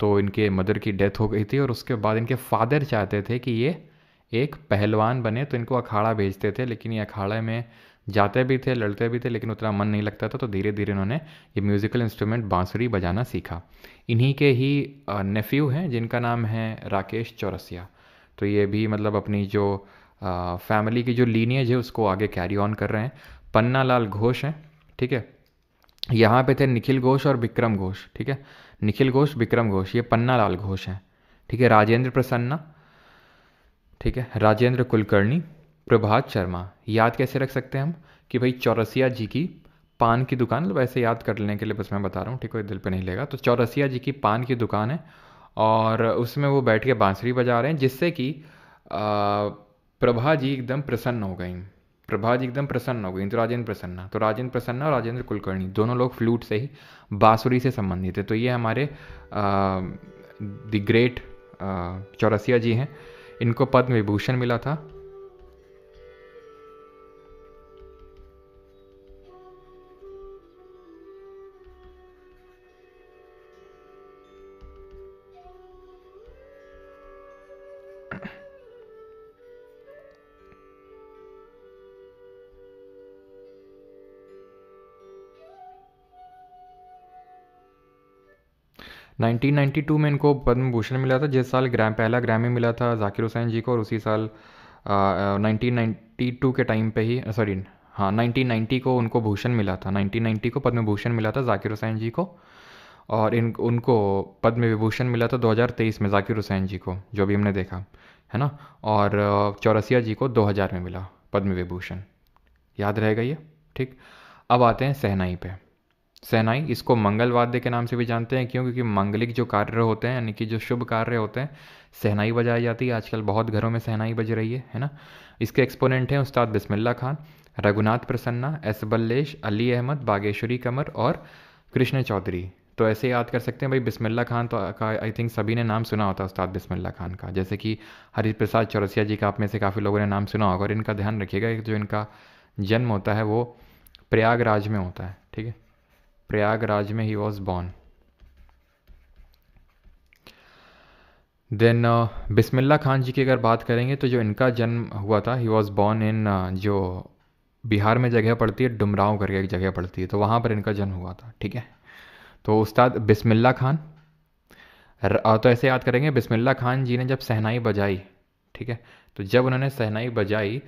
तो इनके मदर की डेथ हो गई थी, और उसके बाद इनके फादर चाहते थे कि ये एक पहलवान बने, तो इनको अखाड़ा भेजते थे, लेकिन ये अखाड़े में जाते भी थे, लड़ते भी थे, लेकिन उतना मन नहीं लगता था। तो धीरे धीरे इन्होंने ये म्यूज़िकल इंस्ट्रूमेंट बांसुरी बजाना सीखा। इन्हीं के ही नेफ्यू हैं जिनका नाम है राकेश चौरसिया। तो ये भी मतलब अपनी जो फैमिली की जो लीनियज है उसको आगे कैरी ऑन कर रहे हैं। पन्नालाल घोष हैं। ठीक है, यहाँ पे थे निखिल घोष और विक्रम घोष। ठीक है, निखिल घोष, विक्रम घोष, ये पन्नालाल घोष हैं। ठीक है, राजेंद्र प्रसन्ना, ठीक है, राजेंद्र कुलकर्णी, प्रभात शर्मा। याद कैसे रख सकते हैं हम कि भाई चौरसिया जी की पान की दुकान, वैसे याद कर लेने के लिए बस मैं बता रहा हूँ, ठीक है, दिल पे नहीं लेगा। तो चौरसिया जी की पान की दुकान है और उसमें वो बैठ के बांसुरी बजा रहे हैं, जिससे कि प्रभा जी एकदम प्रसन्न हो गई। प्रभा जी एकदम प्रसन्न हो गई, तो राजेंद्र प्रसन्ना और राजेंद्र कुलकर्णी दोनों लोग फ्लूट से ही बांसुरी से संबंधित है। तो ये हमारे द ग्रेट चौरसिया जी हैं। इनको पद्म विभूषण मिला था। नाइनटीन 92 में इनको पद्म भूषण मिला था, जिस साल पहला ग्रैमी मिला था जाकिर हुसैन जी को, और उसी साल 1992 के टाइम पे ही, सॉरी हाँ 1990 को उनको भूषण मिला था। 1990 को पद्म भूषण मिला था जाकिर हुसैन जी को, और उनको पद्म विभूषण मिला था 2023 में जाकिर हुसैन जी को, जो भी हमने देखा है ना। और चौरसिया जी को 2000 में मिला पद्म विभूषण, याद रहेगा ये। ठीक, अब आते हैं शहनाई पे। शहनाई, इसको मंगल वाद्य के नाम से भी जानते हैं, क्यों? क्योंकि मांगलिक जो कार्य होते हैं, यानी कि जो शुभ कार्य होते हैं, शहनाई बजाई जाती है। आजकल बहुत घरों में शहनाई बज रही है ना। इसके एक्सपोनेंट हैं उस्ताद बिस्मिल्लाह खान, रघुनाथ प्रसन्ना, एस बल्लेश, अली अहमद, बागेश्वरी कमर और कृष्ण चौधरी। तो ऐसे याद कर सकते हैं भाई, बिस्मिल्लाह खान तो का आई थिंक सभी ने नाम सुना होता है उस्ताद बिस्मिल्लाह खान का, जैसे कि हरिप्रसाद चौरसिया जी का आप में से काफ़ी लोगों ने नाम सुना होगा। और इनका ध्यान रखिएगा, जो इनका जन्म होता है वो प्रयागराज में होता है। ठीक है, प्रयागराज में he was born. Then Bismillah Khan जी की अगर बात करेंगे, तो जो इनका जन्म हुआ था, ही वॉज बॉर्न इन जो बिहार में जगह पड़ती है डुमरांव करके एक जगह पड़ती है, तो वहाँ पर इनका जन्म हुआ था। ठीक है, तो उस्ताद बिस्मिल्लाह खान, तो ऐसे याद करेंगे, बिस्मिल्लाह खान जी ने जब शहनाई बजाई, ठीक है, तो जब उन्होंने शहनाई बजाई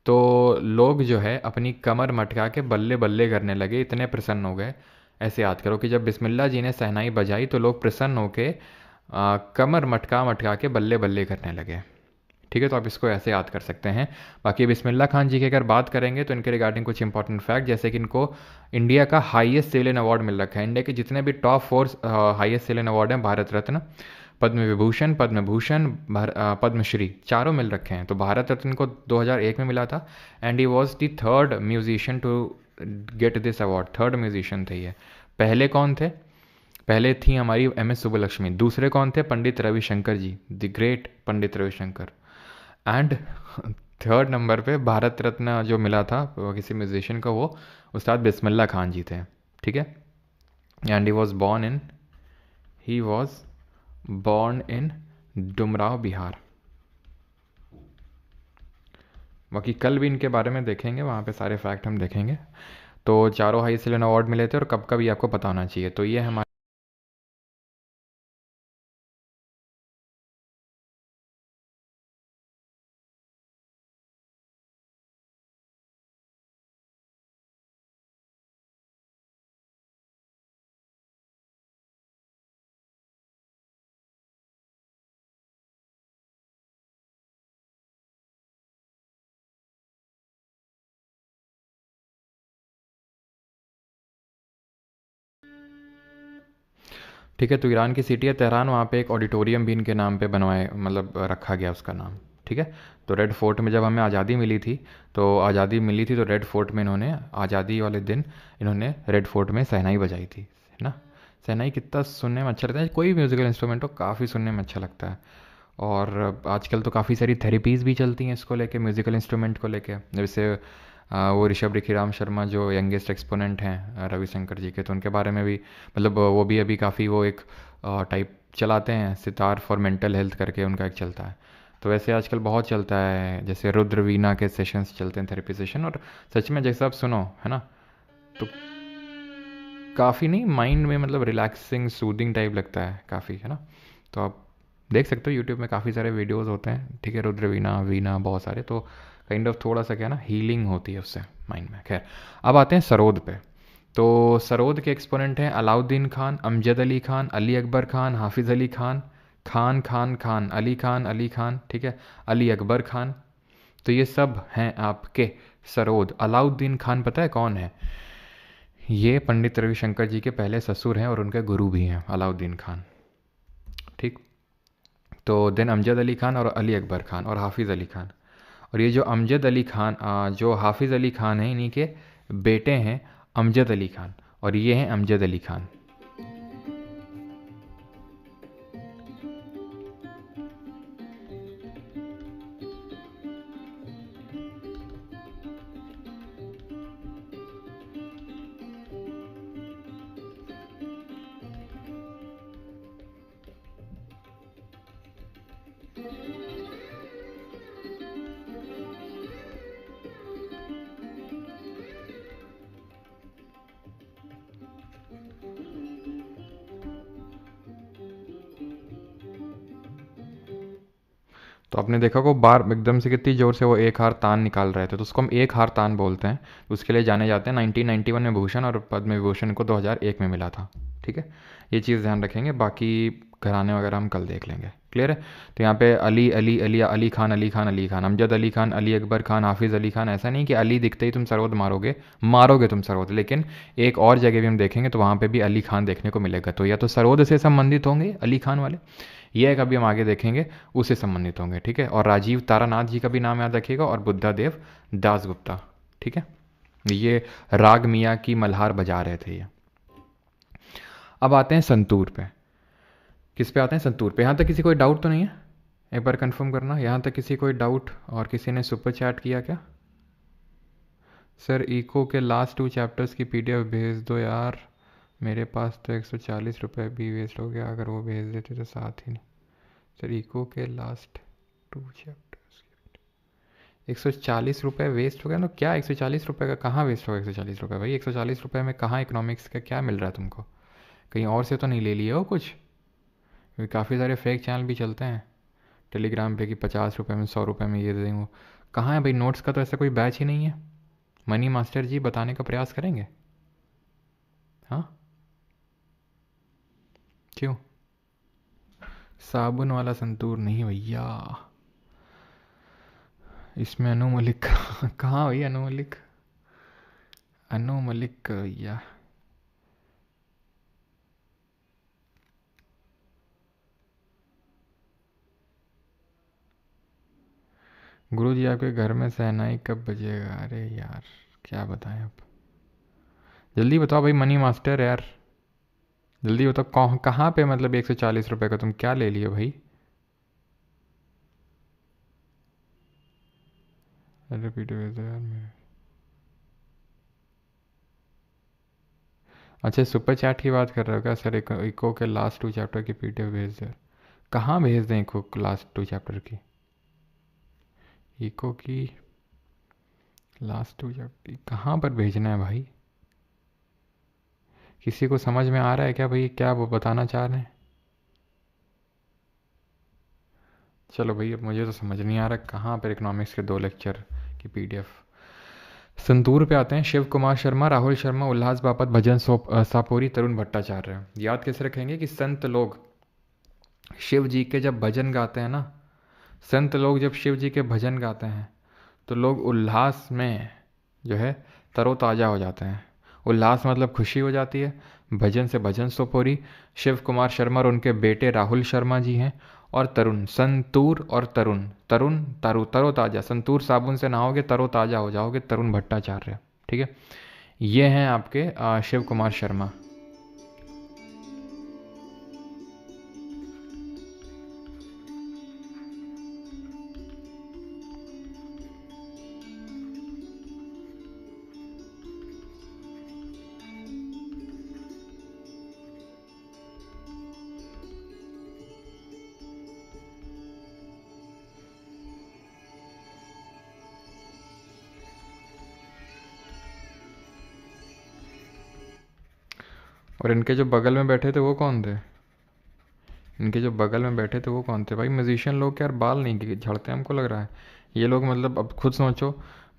तो लोग जो है अपनी कमर मटका के बल्ले बल्ले करने लगे, इतने प्रसन्न हो गए। ऐसे याद करो कि जब बिस्मिल्लाह जी ने शहनाई बजाई तो लोग प्रसन्न होके कमर मटका मटका के बल्ले बल्ले करने लगे। ठीक है, तो आप इसको ऐसे याद कर सकते हैं। बाकी बिस्मिल्लाह खान जी की अगर बात करेंगे तो इनके रिगार्डिंग कुछ इंपॉर्टेंट फैक्ट, जैसे कि इनको इंडिया का हाईएस्ट सिविलियन अवार्ड मिल रखा है। इंडिया के जितने भी टॉप 4 हाईएस्ट सिविलियन अवार्ड हैं, भारत रत्न, पद्म विभूषण, पद्म भूषण, पद्मश्री, चारों मिल रखे हैं। तो भारत रत्न को 2001 में मिला था, and he was the third musician to get this award. Third musician थे ये। पहले कौन थे? पहले थी हमारी MS सुब्बलक्ष्मी। दूसरे कौन थे? Pandit Ravishankar ji, the great Pandit Ravishankar. And third number पे भारत रत्न जो मिला था किसी म्यूजिशियन का, वो उस्ताद बिस्मिल्लाह खान जी थे। ठीक है, and he was born in Dumraon, Bihar. बाकी कल भी इनके बारे में देखेंगे, वहाँ पे सारे फैक्ट हम देखेंगे। तो चारों हाई सिविलियन अवार्ड मिले थे, और कब कब ये आपको पता होना चाहिए। तो ये हमारे ठीक है, तो ईरान की सिटी है तेहरान, वहाँ पे एक ऑडिटोरियम भी इनके नाम पे बनवाए, मतलब रखा गया उसका नाम। ठीक है, तो रेड फोर्ट में जब हमें आज़ादी मिली थी, तो रेड फोर्ट में इन्होंने आज़ादी वाले दिन इन्होंने रेड फोर्ट में शहनाई बजाई थी, है ना। शहनाई कितना सुनने में अच्छा लगता है, कोई म्यूज़िकल इंस्ट्रूमेंट हो काफ़ी सुनने में अच्छा लगता है। और आजकल तो काफ़ी सारी थेरेपीज़ भी चलती हैं इसको लेके, म्यूज़िकल इंस्ट्रूमेंट को लेके। जैसे वो ऋषभ रिखीराम शर्मा जो यंगेस्ट एक्सपोनेंट हैं रविशंकर जी के, तो उनके बारे में भी, मतलब वो भी अभी काफ़ी वो एक टाइप चलाते हैं, सितार फॉर मेंटल हेल्थ करके उनका एक चलता है। तो वैसे आजकल बहुत चलता है, जैसे रुद्र वीणा के सेशंस चलते हैं, थेरेपी सेशन। और सच में जैसे आप सुनो, है ना, तो काफ़ी नहीं, माइंड में मतलब रिलैक्सिंग सूदिंग टाइप लगता है काफ़ी, है ना। तो आप देख सकते हो यूट्यूब में काफ़ी सारे वीडियोस होते हैं, ठीक है, रुद्र वीणा वीणा बहुत सारे, तो काइंड ऑफ थोड़ा सा क्या ना हीलिंग होती है उससे माइंड में। खैर, अब आते हैं सरोद पे। तो सरोद के एक्सपोनेंट हैं अलाउद्दीन खान, अमजद अली खान, अली अकबर खान, हाफिज़ अली खान, खान खान खान, अली खान, ठीक है, अली अकबर खान। तो ये सब हैं आपके सरोद। अलाउद्दीन खान पता है कौन है? ये पंडित रविशंकर जी के पहले ससुर हैं और उनके गुरु भी हैं, अलाउद्दीन खान। ठीक, तो देन अमजद अली खान और अली अकबर खान और हाफिज़ अली खान। और ये जो अमजद अली खान, जो हाफिज़ अली खान हैं, इन्हीं के बेटे हैं अमजद अली खान, और ये हैं अमजद अली खान। तो आपने देखा को बार एकदम से कितनी ज़ोर से वो एक हार तान निकाल रहे थे, तो उसको हम एक हार तान बोलते हैं। उसके लिए जाने जाते हैं। 1991 में भूषण और पद्म विभूषण को 2001 में मिला था। ठीक है, ये चीज़ ध्यान रखेंगे। बाकी घराने वगैरह हम कल देख लेंगे। क्लियर है? तो यहाँ पे अली अली अली अली खान अली खान अली खान, अमजद अली खान, अली अकबर खान, हाफिज़ अली खान। ऐसा नहीं कि अली दिखते ही तुम सरोद मारोगे, मारोगे तुम सरोद। लेकिन एक और जगह भी हम देखेंगे तो वहाँ पे भी अली खान देखने को मिलेगा। तो या तो सरोद से संबंधित होंगे अली खान वाले, ये एक अभी हम आगे देखेंगे उससे संबंधित होंगे। ठीक है, और राजीव तारानाथ जी का भी नाम याद रखिएगा, और बुद्धादेव दासगुप्ता। ठीक है, ये राग मियाँ की मल्हार बजा रहे थे ये। अब आते हैं संतूर पे। किस पे आते हैं? संतूर पे। यहाँ तक किसी कोई डाउट तो नहीं है? एक बार कंफर्म करना, यहाँ तक किसी कोई डाउट? और किसी ने सुपर चैट किया क्या? सर इको के लास्ट 2 चैप्टर्स की पीडीएफ भेज दो यार, मेरे पास तो 140 रुपये भी वेस्ट हो गया। अगर वो भेज देते तो साथ ही नहीं। सर इको के लास्ट 2 चैप्टर्स 140 रुपये वेस्ट हो गया। तो क्या 140 रुपये का कहाँ वेस्ट होगा? 140 रुपये भाई, 140 रुपये में कहाँ इकोनॉमिक्स का क्या मिल रहा है तुमको? कहीं और से तो नहीं ले लिए हो कुछ? क्योंकि काफ़ी सारे फेक चैनल भी चलते हैं टेलीग्राम पे कि 50 रुपये में 100 रुपये में ये दे देंगे। कहाँ है भाई? नोट्स का तो ऐसा कोई बैच ही नहीं है। मनी मास्टर जी बताने का प्रयास करेंगे? हाँ, क्यों? साबुन वाला संतूर नहीं भैया, इसमें अनु मलिक कहाँ भैया? अनु मलिक, अनु मलिक भैया। गुरु जी आपके घर में शहनाई कब बजेगा? अरे यार क्या बताएं अब, जल्दी बताओ भाई मनी मास्टर यार, जल्दी बताओ कहाँ पे मतलब 140 रुपये का तुम क्या ले लिए भाई? अरे पीटो यार मैं। अच्छा सुपर चैट की बात कर रहे हो क्या सर? इको के लास्ट 2 चैप्टर की पीडीएफ भेज दे। कहाँ भेज दें इको लास्ट 2 चैप्टर की? इको की लास्ट 2 चैप्टर कहाँ पर भेजना है भाई? किसी को समझ में आ रहा है क्या भाई, क्या वो बताना चाह रहे हैं? चलो भाई अब मुझे तो समझ नहीं आ रहा कहाँ पर इकोनॉमिक्स के 2 लेक्चर की पीडीएफ। संतूर पे आते हैं। शिव कुमार शर्मा, राहुल शर्मा, उल्लास बापत, भजन सापोरी, तरुण भट्टाचार्य। याद कैसे रखेंगे कि संत लोग शिव जी के जब भजन गाते हैं ना, संत लोग जब शिव जी के भजन गाते हैं तो लोग उल्लास में जो है तरोताज़ा हो जाते हैं। उल्लास मतलब खुशी हो जाती है। भजन से भजन सोपोरी। शिव कुमार शर्मा और उनके बेटे राहुल शर्मा जी हैं। और तरुण, संतूर और तरुण, तरुण तरोताज़ा। संतूर साबुन से नहाओगे तरोताज़ा हो जाओगे, तरुण भट्टाचार्य। ठीक है, ये हैं आपके शिव कुमार शर्मा। और इनके जो बगल में बैठे थे वो कौन थे? इनके जो बगल में बैठे थे वो कौन थे भाई? म्यूजिशियन लोग क्या यार बाल नहीं झड़ते हमको लग रहा है? ये लोग मतलब अब खुद सोचो,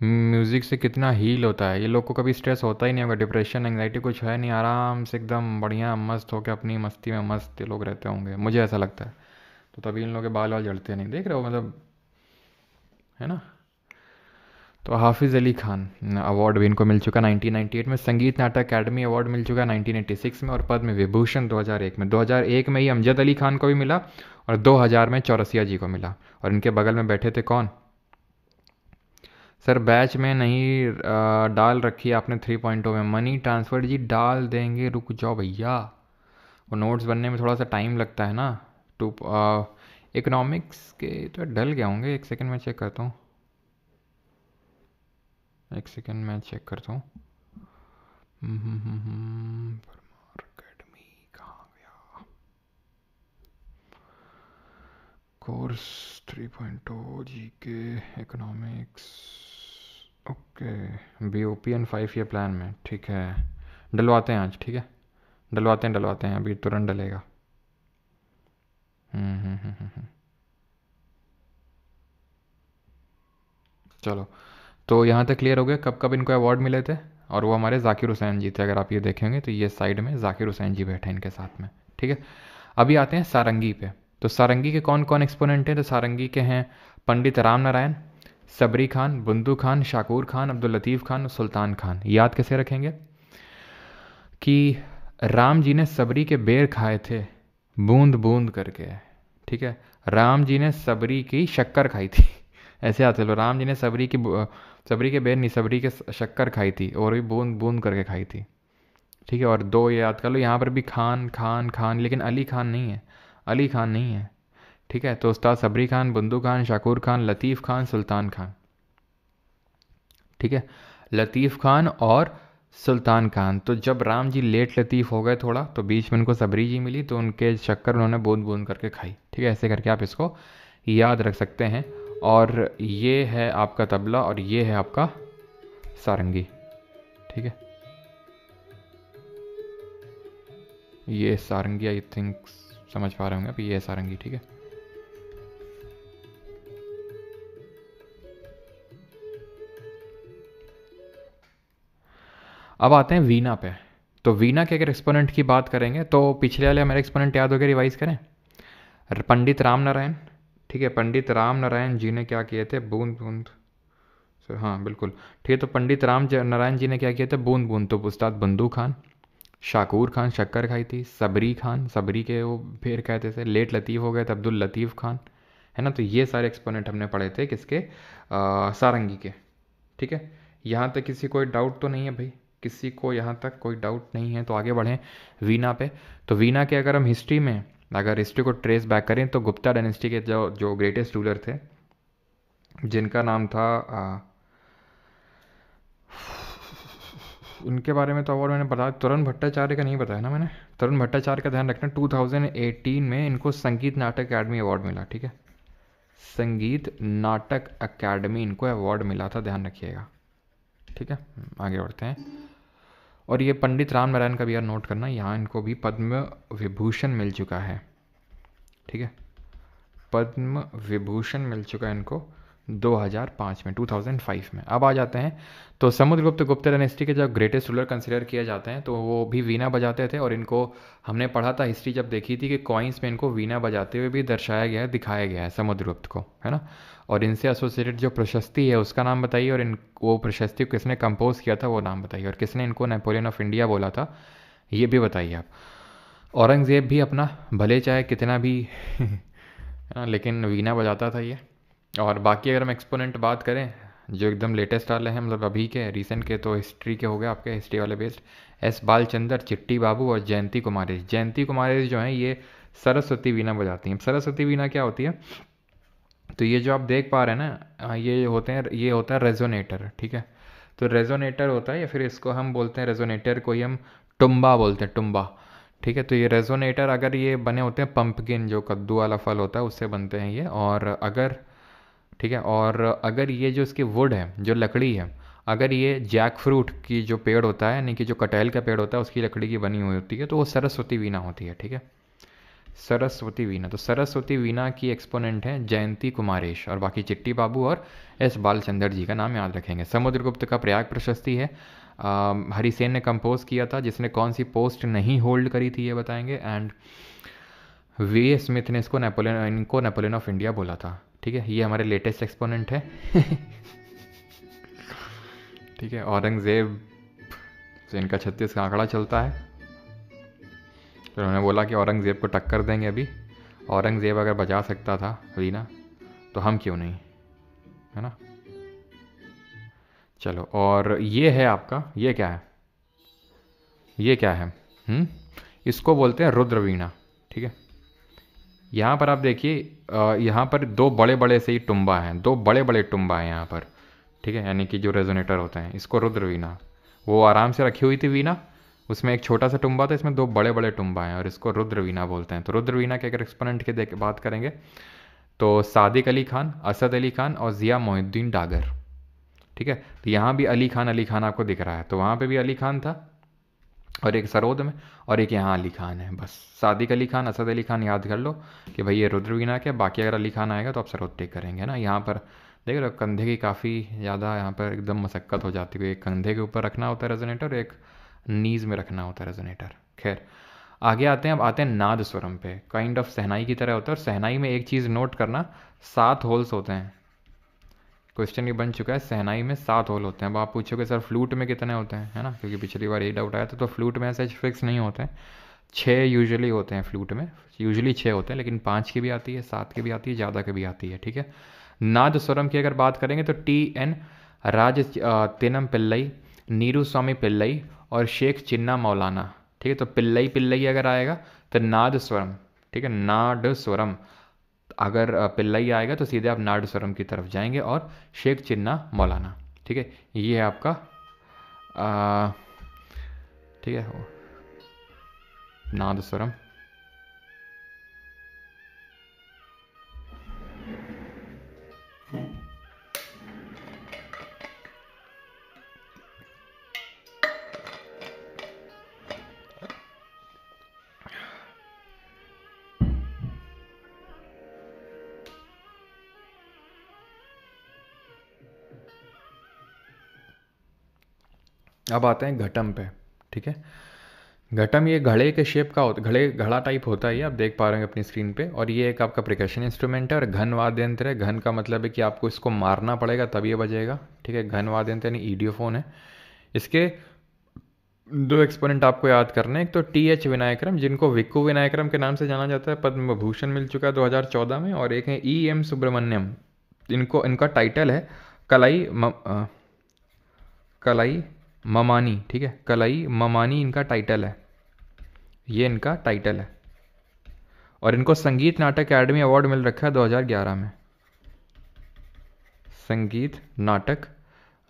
म्यूज़िक से कितना हील होता है। ये लोग को कभी स्ट्रेस होता ही नहीं होगा, डिप्रेशन एंग्जाइटी कुछ है नहीं, आराम से एकदम बढ़िया मस्त होकर अपनी मस्ती में मस्त ये लोग रहते होंगे, मुझे ऐसा लगता है। तो तभी इन लोगों के बाल वाल झड़ते नहीं, देख रहे हो मतलब, है ना? तो हाफिज़ अली खान अवार्ड भी इनको मिल चुका 1998 में। संगीत नाटक अकेडमी अवार्ड मिल चुका 1986 में। और पद्म विभूषण 2001 में। 2001 में ही अमजद अली खान को भी मिला, और 2000 में चौरसिया जी को मिला। और इनके बगल में बैठे थे कौन? सर बैच में नहीं डाल रखी है आपने 3.0 में। मनी ट्रांसफ़र जी डाल देंगे, रुक जाओ भैया, वो नोट्स बनने में थोड़ा सा टाइम लगता है ना। टू इकोनॉमिक्स के तो डल गया होंगे, एक सेकंड में चेक करता हूँ, एक सेकंड मैं चेक करता हूँ। परमार अकेडमी कहाँ गया? Course 3.0 GK economics, okay BOP and 5 year plan में, ठीक है डलवाते हैं आज, ठीक है डलवाते हैं अभी तुरंत डलेगा। चलो तो यहाँ तक क्लियर हो गया कब कब इनको अवार्ड मिले थे, और वो हमारे जाकिर हुसैन जी थे। अगर आप ये देखेंगे तो ये साइड में जाकिर हुसैन जी बैठे हैं इनके साथ में, ठीक है। अभी आते हैं सारंगी पे। तो सारंगी के कौन कौन एक्सपोनेंट हैं? तो सारंगी के हैं पंडित राम नारायण, सबरी खान, बुंदू खान, शाकूर खान, अब्दुल लतीफ़ खान और सुल्तान खान। याद कैसे रखेंगे कि राम जी ने सबरी के बेर खाए थे बूंद बूंद करके, ठीक है। राम जी ने सबरी की शक्कर खाई थी ऐसे याद लो, राम जी ने सबरी के बेर नहीं, सबरी के शक्कर खाई थी और भी बूंद बूंद करके खाई थी, ठीक है। और दो ये याद कर लो, यहाँ पर भी खान खान खान, लेकिन अली खान नहीं है, अली खान नहीं है, ठीक है। तो उस्ताद सबरी खान, बुंदू खान, शाकूर खान, लतीफ़ खान, सुल्तान खान, ठीक है। लतीफ़ खान और सुल्तान खान। तो जब राम जी लेट लतीफ़ हो गए थोड़ा, तो बीच में उनको सबरी जी मिली, तो उनके शक्कर उन्होंने बूंद बूंद करके खाई, ठीक है। ऐसे करके आप इसको याद रख सकते हैं। और ये है आपका तबला और ये है आपका सारंगी, ठीक है। ये सारंगी आई थिंक समझ पा रहे होंगे आप, ये सारंगी, ठीक है। अब आते हैं वीणा पे। तो वीणा के अगर एक्सपोनेंट की बात करेंगे तो पिछले वाले हमारे एक्सपोनेंट याद हो गए, रिवाइज करें। पंडित राम नारायण, ठीक है। पंडित राम नारायण जी ने क्या किए थे? बूंद बूंद, हाँ बिल्कुल, ठीक है। तो पंडित राम नारायण जी ने क्या किया था? बूंद बूंद। तो उस्ताद बंदू खान, शाकूर खान शक्कर खाई थी, सबरी खान सबरी के वो फिर कहते थे, लेट लतीफ़ हो गए थे अब्दुल लतीफ़ खान, है ना। तो ये सारे एक्सपोनेंट हमने पढ़े थे किसके? सारंगी के, ठीक है। यहाँ तक किसी कोई डाउट तो नहीं है भाई? किसी को यहाँ तक कोई डाउट नहीं है तो आगे बढ़ें वीणा पे। तो वीणा के अगर हम हिस्ट्री में अगर हिस्ट्री को ट्रेस बैक करें तो गुप्ता डायनेस्टी के जो जो ग्रेटेस्ट रूलर थे जिनका नाम था उनके बारे में तो अवार्ड मैंने बताया, तरुण भट्टाचार्य का नहीं बताया ना मैंने। तरुण भट्टाचार्य का ध्यान रखना, 2018 में इनको संगीत नाटक अकादमी अवार्ड मिला, ठीक है। संगीत नाटक अकादमी इनको अवार्ड मिला था, ध्यान रखिएगा, ठीक है। आगे बढ़ते हैं। और ये पंडित राम नारायण का भी यार नोट करना, यहाँ इनको भी पद्म विभूषण मिल चुका है, ठीक है। पद्म विभूषण मिल चुका है इनको 2005 में, 2005 में। अब आ जाते हैं तो समुद्रगुप्त गुप्ता डायनेस्टी के जब ग्रेटेस्ट रूलर कंसिडर किए जाते हैं तो वो भी वीणा बजाते थे। और इनको हमने पढ़ा था हिस्ट्री जब देखी थी कि कॉइन्स में इनको वीणा बजाते हुए भी दर्शाया गया है, दिखाया गया है समुद्रगुप्त को, है ना। और इनसे एसोसिएटेड जो प्रशस्ति है उसका नाम बताइए, और इन वो प्रशस्ति को किसने कंपोज किया था वो नाम बताइए, और किसने इनको नेपोलियन ऑफ इंडिया बोला था ये भी बताइए आप। औरंगज़ेब भी अपना भले चाहे कितना भी लेकिन वीणा बजाता था ये। और बाकी अगर हम एक्सपोनेंट बात करें जो एकदम लेटेस्ट वाले हैं, मतलब अभी के रिसेंट के, तो हिस्ट्री के हो गए आपके, हिस्ट्री वाले बेस्ड, एस बालचंदर, चिट्टी बाबू और जयंती कुमारी। जयंती कुमारी जो हैं ये सरस्वती वीणा बजाती हैं। सरस्वती वीणा क्या होती है? तो ये जो आप देख पा रहे हैं ना, ये होते हैं, ये होता है रेजोनेटर, ठीक है। तो रेजोनेटर होता है, या फिर इसको हम बोलते हैं रेजोनेटर को ही हम टुम्बा बोलते हैं, टुम्बा, ठीक है। तो ये रेजोनेटर अगर ये बने होते हैं पंपकिन, जो कद्दू वाला फल होता है उससे बनते हैं ये। और अगर, ठीक है, और अगर ये जो इसकी वुड है, जो लकड़ी है, अगर ये जैक फ्रूट की जो पेड़ होता है, यानी कि जो कटहल का पेड़ होता है उसकी लकड़ी की बनी हुई होती है, तो वो सरस्वती वीणा होती है, ठीक है। सरस्वती वीणा। तो सरस्वती वीणा की एक्सपोनेंट हैं जयंती कुमारेश, और बाकी चिट्टी बाबू और एस बालचंदर जी का नाम याद रखेंगे। समुद्रगुप्त का प्रयाग प्रशस्ति है, हरिसेन ने कंपोज किया था, जिसने कौन सी पोस्ट नहीं होल्ड करी थी ये बताएंगे। एंड वी ए स्मिथ ने इनको नेपोलियन ऑफ इंडिया बोला था, ठीक है। ये हमारे लेटेस्ट एक्सपोनेंट है ठीक है। औरंगज़ेब से इनका 36 का आंकड़ा चलता है, तो उन्होंने बोला कि औरंगज़ेब को टक्कर देंगे अभी। औरंगज़ेब अगर बजा सकता था वीणा तो हम क्यों नहीं, है ना। चलो, और ये है आपका, ये क्या है? ये क्या है? इसको बोलते हैं रुद्र वीणा, ठीक है। यहाँ पर आप देखिए, यहाँ पर दो बड़े बड़े से ही टुम्बा हैं, दो बड़े बड़े टुम्बा हैं यहाँ पर, ठीक है, यानी कि जो रेजोनेटर होते हैं, इसको रुद्र वीणा। वो आराम से रखी हुई थी वीणा, उसमें एक छोटा सा टुम्बा था, इसमें दो बड़े बड़े टुम्बा हैं, और इसको रुद्र वीणा बोलते हैं। तो रुद्र वीणा के अगर एक्सपोनेंट की बात करेंगे तो सादिक अली खान, असद अली खान और ज़िया मोहिउद्दीन डागर। ठीक है, तो यहाँ भी अली खान आपको दिख रहा है, तो वहाँ पे भी अली खान था और एक सरोद में, और एक यहाँ अली खान है। बस सादिक अली खान, असद अली खान याद कर लो कि भाई ये रुद्रवीणा के, बाकी अगर अली खान आएगा तो आप सरोद टेक करेंगे ना। यहाँ पर देख रहे हो कंधे की काफ़ी ज़्यादा यहाँ पर एकदम मशक्क़त हो जाती है, एक कंधे के ऊपर रखना होता है रेजोनेटर, एक नीज़ में रखना होता है रेजोनेटर। खैर आगे आते हैं, अब आते हैं नाद स्वरम पे। काइंड ऑफ शहनाई की तरह होता है, और शहनाई में एक चीज़ नोट करना, 7 होल्स होते हैं। क्वेश्चन ये बन चुका है, शहनाई में 7 होल होते हैं। अब आप पूछोगे सर फ्लूट में कितने होते हैं, है ना, क्योंकि पिछली बार यही डाउट आया था। तो फ्लूट में ऐसे फिक्स नहीं होते हैं, 6 यूजुअली होते हैं फ्लूट में, यूजुअली 6 होते हैं, लेकिन 5 की भी आती है, 7 की भी आती है, ज़्यादा की भी आती है। ठीक है, नाद स्वरम की अगर बात करेंगे तो TN राज तेनम पिल्लई, नीरू स्वामी पिल्लई और शेख चिन्ना मौलाना। ठीक है, तो पिल्लई पिल्लई अगर आएगा तो नाद स्वरम। ठीक है, नाड स्वरम, अगर पिल्लई आएगा तो सीधे आप नाड स्वरम की तरफ जाएंगे, और शेख चिन्ना मौलाना। ठीक है, ये है आपका ठीक है नाद स्वरम। अब आते हैं घटम पे। ठीक है, घटम ये घड़े के शेप का होता, घड़ा टाइप होता है, ये आप देख पा रहे हैं अपनी स्क्रीन पे। और ये एक आपका प्रिकशन इंस्ट्रूमेंट है, और घन वाद्य यंत्र है। घन का मतलब है कि आपको इसको मारना पड़ेगा तब ये बजेगा। ठीक है, घन वाद्य यंत्र यानी ईडियोफोन है। इसके 2 एक्सपोनेंट आपको याद करने हैं, एक तो TH विनायकरम, जिनको विक्कू विनायकरम के नाम से जाना जाता है, पद्म भूषण मिल चुका है 2014 में। और एक है EM सुब्रमण्यम, इनका टाइटल है कलाई ममानी। ठीक है, कलाई ममानी इनका टाइटल है, ये इनका टाइटल है। और इनको संगीत नाटक अकेडमी अवार्ड मिल रखा है 2011 में। संगीत नाटक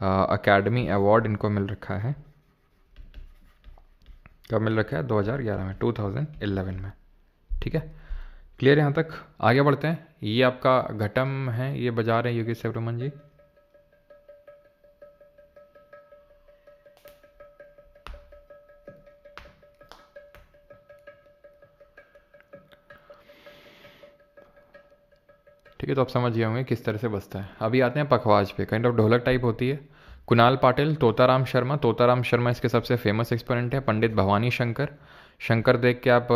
अकेडमी अवार्ड इनको मिल रखा है, कब मिल रखा है? 2011 में, 2011 में। ठीक है, क्लियर है यहाँ तक? आगे बढ़ते हैं। ये आपका घटम है, ये बजा रहे हैं योगेश सुब्रमण्यम जी। ठीक है, तो आप समझ गए होंगे किस तरह से बजता है। अभी आते हैं पखवाज पे। काइंड ऑफ ढोलक टाइप होती है। कुणाल पाटिल, तोताराम शर्मा इसके सबसे फेमस एक्सपोनेंट है। पंडित भवानी शंकर, शंकर देख के आप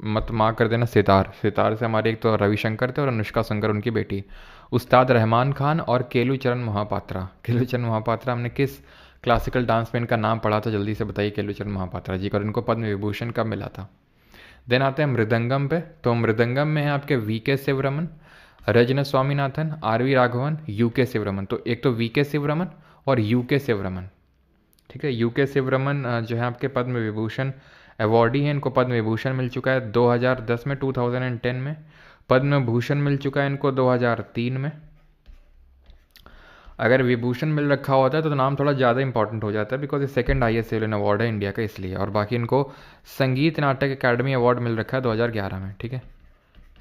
मत माँ कर देना सितार, सितार से हमारे एक तो रविशंकर थे और अनुष्का शंकर उनकी बेटी। उस्ताद रहमान खान और केलूचरण महापात्रा। केलूचरण महापात्रा हमने किस क्लासिकल डांस में इनका नाम पढ़ा था, जल्दी से बताइए केलूचरण महापात्रा जी का, और इनको पद्म विभूषण कब मिला था। देन आते हैं मृदंगम पे। तो मृदंगम में है आपके VK शिवरमन, रजन स्वामीनाथन, RV राघवन, UK शिवरमन। तो एक तो VK शिवरमन और UK शिवरमन। ठीक है, UK शिवरमन जो है आपके पद्म विभूषण अवॉर्डी हैं, इनको पद्म विभूषण मिल चुका है 2010 में, 2010 में। पद्म भूषण मिल चुका है इनको 2003 में। अगर विभूषण मिल रखा होता है तो नाम थोड़ा ज़्यादा इंपॉर्टेंट हो जाता है, बिकॉज ये सेकंड हाईएस्ट सिविलियन अवार्ड है इंडिया का, इसलिए। और बाकी इनको संगीत नाटक अकेडमी अवार्ड मिल रखा है 2011 में। ठीक है,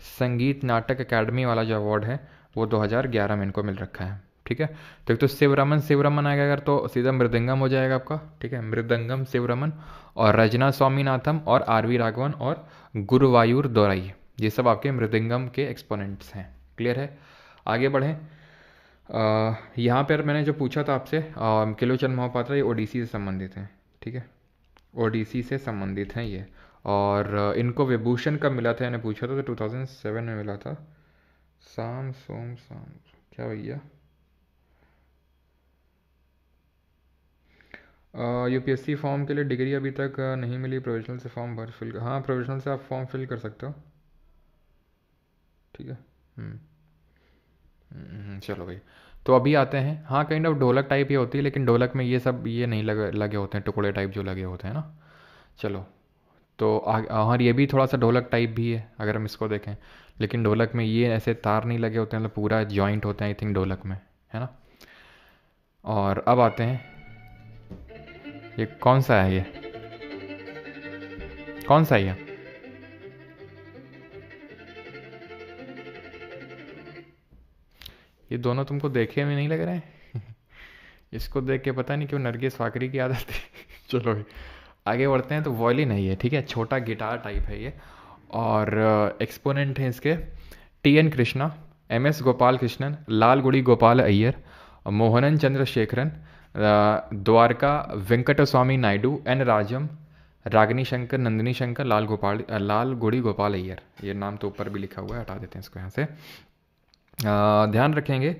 संगीत नाटक अकेडमी वाला जो अवार्ड है वो 2011 में इनको मिल रखा है। ठीक है, तो एक तो शिवरमन आएगा अगर, तो सीधा मृदंगम हो जाएगा आपका। ठीक है, मृदंगम शिवरमन, और रजना स्वामीनाथम और RV राघवन और गुरुवायूर दोराई, ये सब आपके मृदंगम के एक्सपोनेंट्स हैं। क्लियर है? आगे बढ़ें। यहाँ पर मैंने जो पूछा था आपसे, केलूचरण महापात्रा, ये ओडिसी से संबंधित हैं। ठीक है, ओडिसी से संबंधित हैं ये। और इनको विभूषण कब मिला था, मैंने पूछा था, तो 2007 में मिला था। साम सोम साम क्या भैया, UPSC फॉर्म के लिए डिग्री अभी तक नहीं मिली, प्रोविजनल से फॉर्म भर फिल, हाँ प्रोविजनल से आप फॉर्म फिल कर सकते हो। ठीक है, चलो भाई। तो अभी आते हैं, हाँ काइंड ऑफ ढोलक टाइप ही होती है, लेकिन ढोलक में ये सब ये नहीं लगे होते हैं, टुकड़े टाइप जो लगे होते हैं ना। चलो, तो और ये भी थोड़ा सा ढोलक टाइप भी है अगर हम इसको देखें, लेकिन ढोलक में ये ऐसे तार नहीं लगे होते हैं, मतलब पूरा जॉइंट होते हैं आई थिंक ढोलक में, है ना। और अब आते हैं, ये कौन सा है, ये कौन सा है ये? ये दोनों तुमको देखे में नहीं लग रहे हैं? इसको देख के पता नहीं क्यों नरगिस फाकरी की आदत है। चलो भाई, आगे बढ़ते हैं। तो वॉयलिन है ये, ठीक है, छोटा गिटार टाइप है ये। और एक्सपोनेंट हैं इसके T N Krishna, M S Gopal Krishnan, Lalgudi Gopal Iyer, Mohanan Chandrasekharan, Dwaraka Venkataswamy Naidu, N Rajam, Ragini Shankar, Nandini Shankar, Lalgudi Gopal Iyer. ये नाम तो ऊपर भी लिखा हुआ है, हटा देते हैं इसको यहाँ से। ध्यान रखेंगे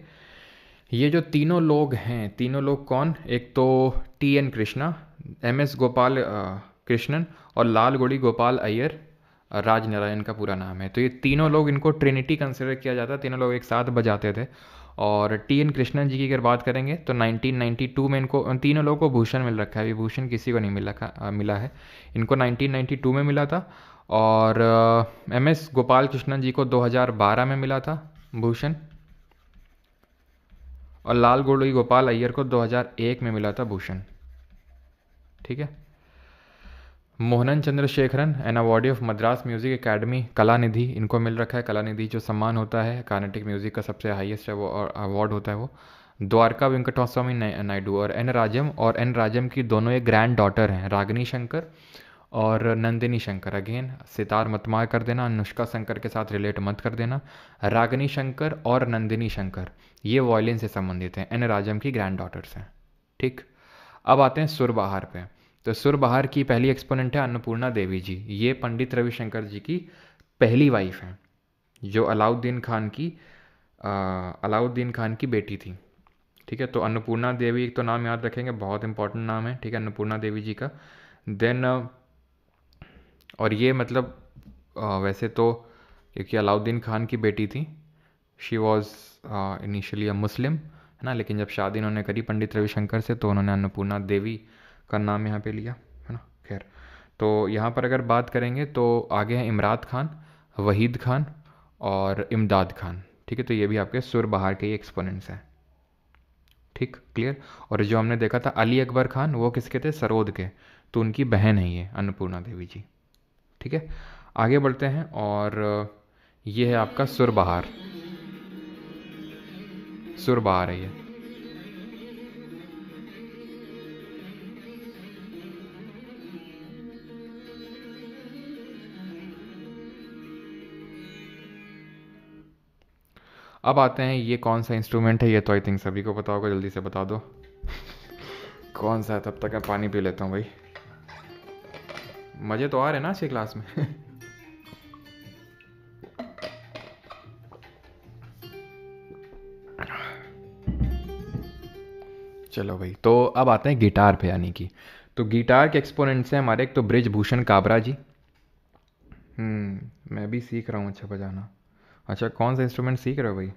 ये जो तीनों लोग हैं, तीनों लोग कौन, एक तो T N Krishna, M S Gopal Krishnan और लालगुड़ी गोपाल अय्यर राज नारायण का पूरा नाम है। तो ये तीनों लोग, इनको ट्रिनिटी कंसिडर किया जाता है, तीनों लोग एक साथ बजाते थे। और टी एन कृष्णन जी की अगर बात करेंगे तो 1992 में इनको, तीनों लोगों को भूषण मिल रखा है, विभूषण किसी को नहीं मिला है। इनको 1992 में मिला था। और एम एस गोपाल कृष्णन जी को 2012 में मिला था भूषण। और लाल गुड़ी गोपाल अय्यर को 2001 में मिला था भूषण, ठीक है। Mohanan Chandrasekharan, an awardee of Madras music academy, Kalanidhi, इनको मिल रखा है कलानिधि, जो सम्मान होता है कार्नेटिक म्यूजिक का सबसे हाईएस्ट अवार्ड होता है वो। द्वारका वेंकटस्वामी नायडू और एन राजम की दोनों एक ग्रैंड डॉटर हैं, रागिनी शंकर और नंदिनी शंकर। अगेन सितार मत मार कर देना, अनुष्का शंकर के साथ रिलेट मत कर देना। रागिनी शंकर और नंदिनी शंकर ये वॉयलिन से संबंधित हैं, एन राजम की ग्रैंड डॉटर्स हैं, ठीक। अब आते हैं सुरबहार पे। तो सुरबहार की पहली एक्सपोनेंट है अन्नपूर्णा देवी जी। ये पंडित रविशंकर जी की पहली वाइफ हैं, जो अलाउद्दीन खान की बेटी थी, ठीक है। तो अन्नपूर्णा देवी एक तो नाम याद रखेंगे, बहुत इंपॉर्टेंट नाम है, ठीक है, अन्नपूर्णा देवी जी का। देन और ये मतलब वैसे तो क्योंकि अलाउद्दीन खान की बेटी थी, शी वॉज इनिशियली अ मुस्लिम, है ना, लेकिन जब शादी उन्होंने करी पंडित रविशंकर से तो उन्होंने अन्नपूर्णा देवी का नाम यहाँ पे लिया, है ना। खैर, तो यहाँ पर अगर बात करेंगे तो आगे हैं इमरात खान, वहीद खान और इमदाद खान, ठीक है। तो ये भी आपके सुरबहार के ही एक्सपोनेंट्स हैं, ठीक, क्लियर। और जो हमने देखा था अली अकबर खान, वो किसके थे, सरोद के, तो उनकी बहन है ये अन्नपूर्णा देवी जी, ठीक है। आगे बढ़ते हैं और ये है आपका सुरबहार। सुरबहार है ये। अब आते हैं ये कौन सा इंस्ट्रूमेंट है, ये तो आई थिंक सभी को पता होगा, जल्दी से बता दो कौन सा है, तब तक मैं पानी पी लेता हूँ भाई। मज़े तो आ रहे हैं ना अच्छी क्लास में चलो भाई, तो अब आते हैं गिटार पे, यानी कि तो गिटार के एक्सपोनेंट्स हैं हमारे, एक तो बृजभूषण काबरा जी। मैं भी सीख रहा हूँ अच्छा बजाना। अच्छा, कौन सा इंस्ट्रूमेंट सीख रहे हो भाई?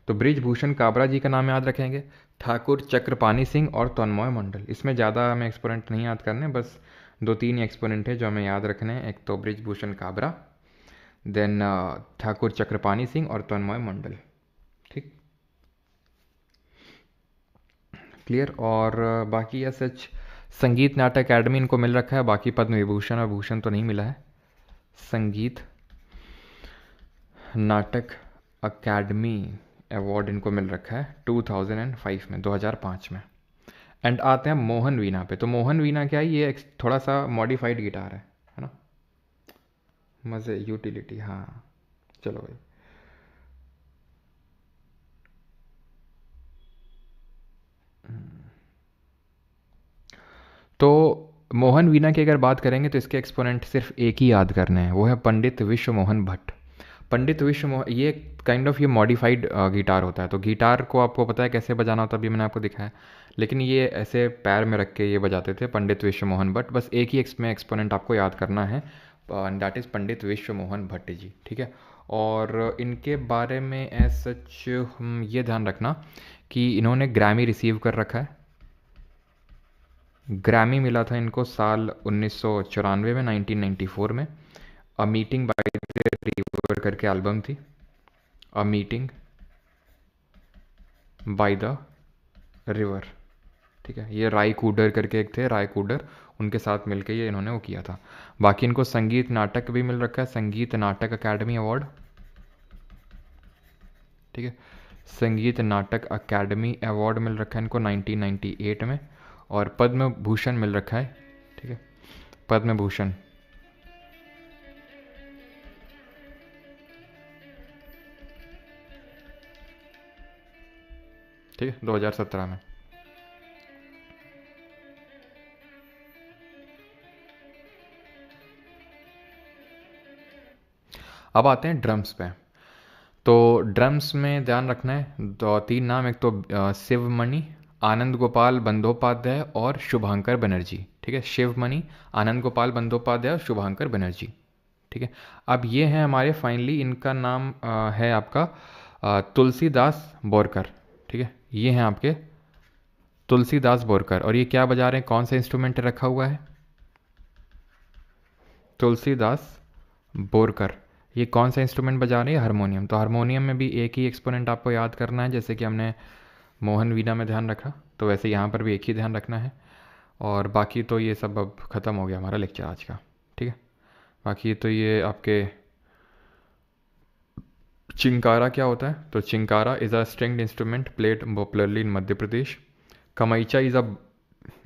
तो बृजभूषण काबरा जी का नाम याद रखेंगे, ठाकुर चक्रपाणी सिंह और तन्मय मंडल। इसमें ज़्यादा हमें एक्सपोनेंट नहीं याद करने, बस 2-3 एक्सपोनेंट है जो हमें याद रखने हैं। एक तो बृजभूषण काबरा, देन ठाकुर चक्रपाणी सिंह और तन्मय मंडल, ठीक, क्लियर। और बाकी सच संगीत नाटक अकेडमी इनको मिल रखा है, बाकी पद्म विभूषण और भूषण तो नहीं मिला है। संगीत नाटक अकेडमी अवार्ड इनको मिल रखा है 2005 में, 2005 में। एंड आते हैं मोहन वीणा पे। तो मोहन वीणा क्या है, ये थोड़ा सा मॉडिफाइड गिटार है ना, मज़े यूटिलिटी, हाँ। चलो भाई, तो मोहन वीणा की अगर बात करेंगे तो इसके एक्सपोनेंट सिर्फ एक ही याद करने हैं, वो है पंडित विश्व मोहन भट्ट। पंडित विश्व मोहन, ये काइंड ऑफ ये मॉडिफाइड गिटार होता है। तो गिटार को आपको पता है कैसे बजाना होता है, अभी मैंने आपको दिखाया, लेकिन ये ऐसे पैर में रख के ये बजाते थे पंडित विश्व मोहन भट्ट। बस एक ही इसमें एक्सपोनेंट आपको याद करना है, दैट इज़ पंडित विश्व मोहन भट्ट जी, ठीक है। और इनके बारे में एज सच हम ये ध्यान रखना कि इन्होंने ग्रैमी रिसीव कर रखा है। ग्रैमी मिला था इनको साल 1994 में, 1994 में। अ मीटिंग बाय द रिवर करके एल्बम थी, अ मीटिंग बाय द रिवर, ठीक है। ये राय कूडर करके एक थे, राय कूडर, उनके साथ मिलके ये इन्होंने वो किया था। बाकी इनको संगीत नाटक भी मिल रखा है, संगीत नाटक अकेडमी अवार्ड, ठीक है। संगीत नाटक अकादमी अवार्ड मिल रखा है इनको 1998 में, और पद्म भूषण मिल रखा है, ठीक है, पद्म भूषण। ठीक है, 2017 में। अब आते हैं ड्रम्स पे। तो ड्रम्स में ध्यान रखना है दो तीन नाम, एक तो शिवमणि, आनंद गोपाल बंदोपाध्याय और शुभांकर बनर्जी। ठीक है, शिवमणि, आनंद गोपाल बंदोपाध्याय और शुभांकर बनर्जी। ठीक है, अब ये हैं हमारे फाइनली, इनका नाम है आपका तुलसीदास बोरकर। ठीक है, ये हैं आपके तुलसीदास बोरकर, और ये क्या बजा रहे हैं, कौन सा इंस्ट्रूमेंट रखा हुआ है, तुलसीदास बोरकर, ये कौन सा इंस्ट्रूमेंट बजा रहे हैं, हारमोनियम। तो हारमोनियम में भी एक ही एक्सपोनेंट आपको याद करना है, जैसे कि हमने मोहन वीणा में ध्यान रखा, तो वैसे यहाँ पर भी एक ही ध्यान रखना है। और बाकी तो ये सब अब ख़त्म हो गया हमारा लेक्चर आज का। ठीक है, बाकी तो ये आपके चिंकारा क्या होता है, तो chinkara is a stringed instrument played popularly in Madhya Pradesh. Kamaicha is a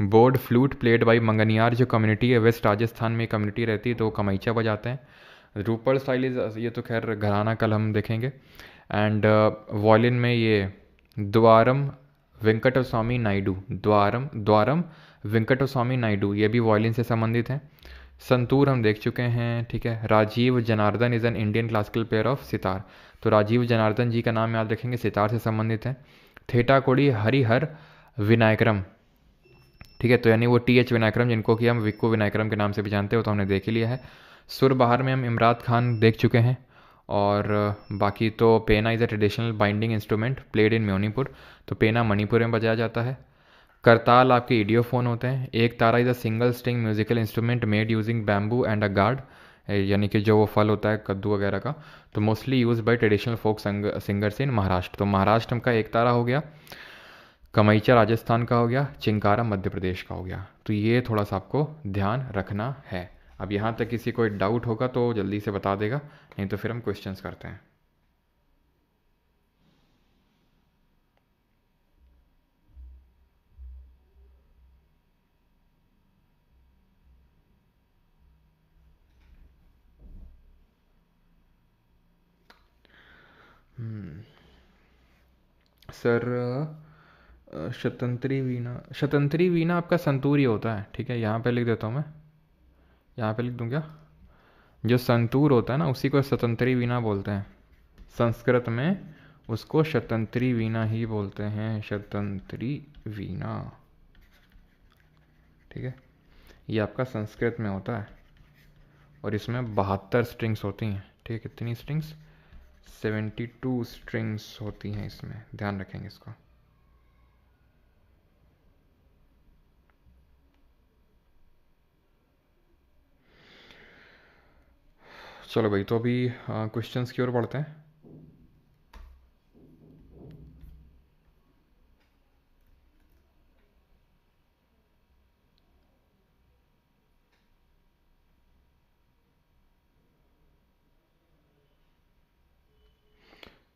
bowed flute played by Manganiyar, जो कम्युनिटी है वेस्ट राजस्थान में कम्युनिटी रहती है तो वो कमैचा बजाते हैं। रूपल स्टाइल इज, ये तो खैर घराना कल हम देखेंगे। एंड वॉयलिन में ये द्वारम वेंकटस्वामी नायडू, द्वारम द्वारम वेंकटस्वामी नायडू, ये भी वॉयलिन से संबंधित हैं। संतूर हम देख चुके हैं। ठीक है, Rajeev Janardhan is an Indian classical player of sitar, तो राजीव जनार्दन जी का नाम याद रखेंगे, सितार से संबंधित हैं। थेटा कोड़ी हरिहर विनायकरम। ठीक है, तो यानी वो टी एच विनायकरम, जिनको कि हम विक्को विनायकरम के नाम से भी जानते हो, तो हमने देख ही लिया है। सुर बहार में हम इमरात खान देख चुके हैं। और बाकी तो पेना is a traditional binding instrument played in Manipur, तो पेना मणिपुर में बजाया जाता है। करताल आपके इडियोफोन होते हैं। Ektara is a single string musical instrument made using bamboo and a gourd, यानी कि जो वो फल होता है कद्दू वगैरह का, तो mostly use by traditional folk singers in Maharashtra, तो महाराष्ट्र का एक तारा हो गया, कमैचा राजस्थान का हो गया, चिंकारा मध्य प्रदेश का हो गया। तो ये थोड़ा सा आपको ध्यान रखना है। अब यहाँ तक किसी कोई डाउट होगा तो जल्दी से बता देगा, नहीं तो फिर हम क्वेश्चंस करते हैं। सर शतंत्री वीणा, शतंत्री वीणा आपका संतूर ही होता है। ठीक है, यहाँ पे लिख देता हूँ मैं, यहाँ पे लिख दूँ क्या, जो संतूर होता है ना उसी को शतंत्री वीणा बोलते हैं, संस्कृत में उसको शतंत्री वीणा ही बोलते हैं, शतंत्री वीणा। ठीक है, ये आपका संस्कृत में होता है, और इसमें 72 स्ट्रिंग्स होती हैं। ठीक है, कितनी स्ट्रिंग्स, 72 स्ट्रिंग्स होती हैं इसमें, ध्यान रखेंगे इसको। चलो भाई, तो अभी क्वेश्चंस की ओर बढ़ते हैं।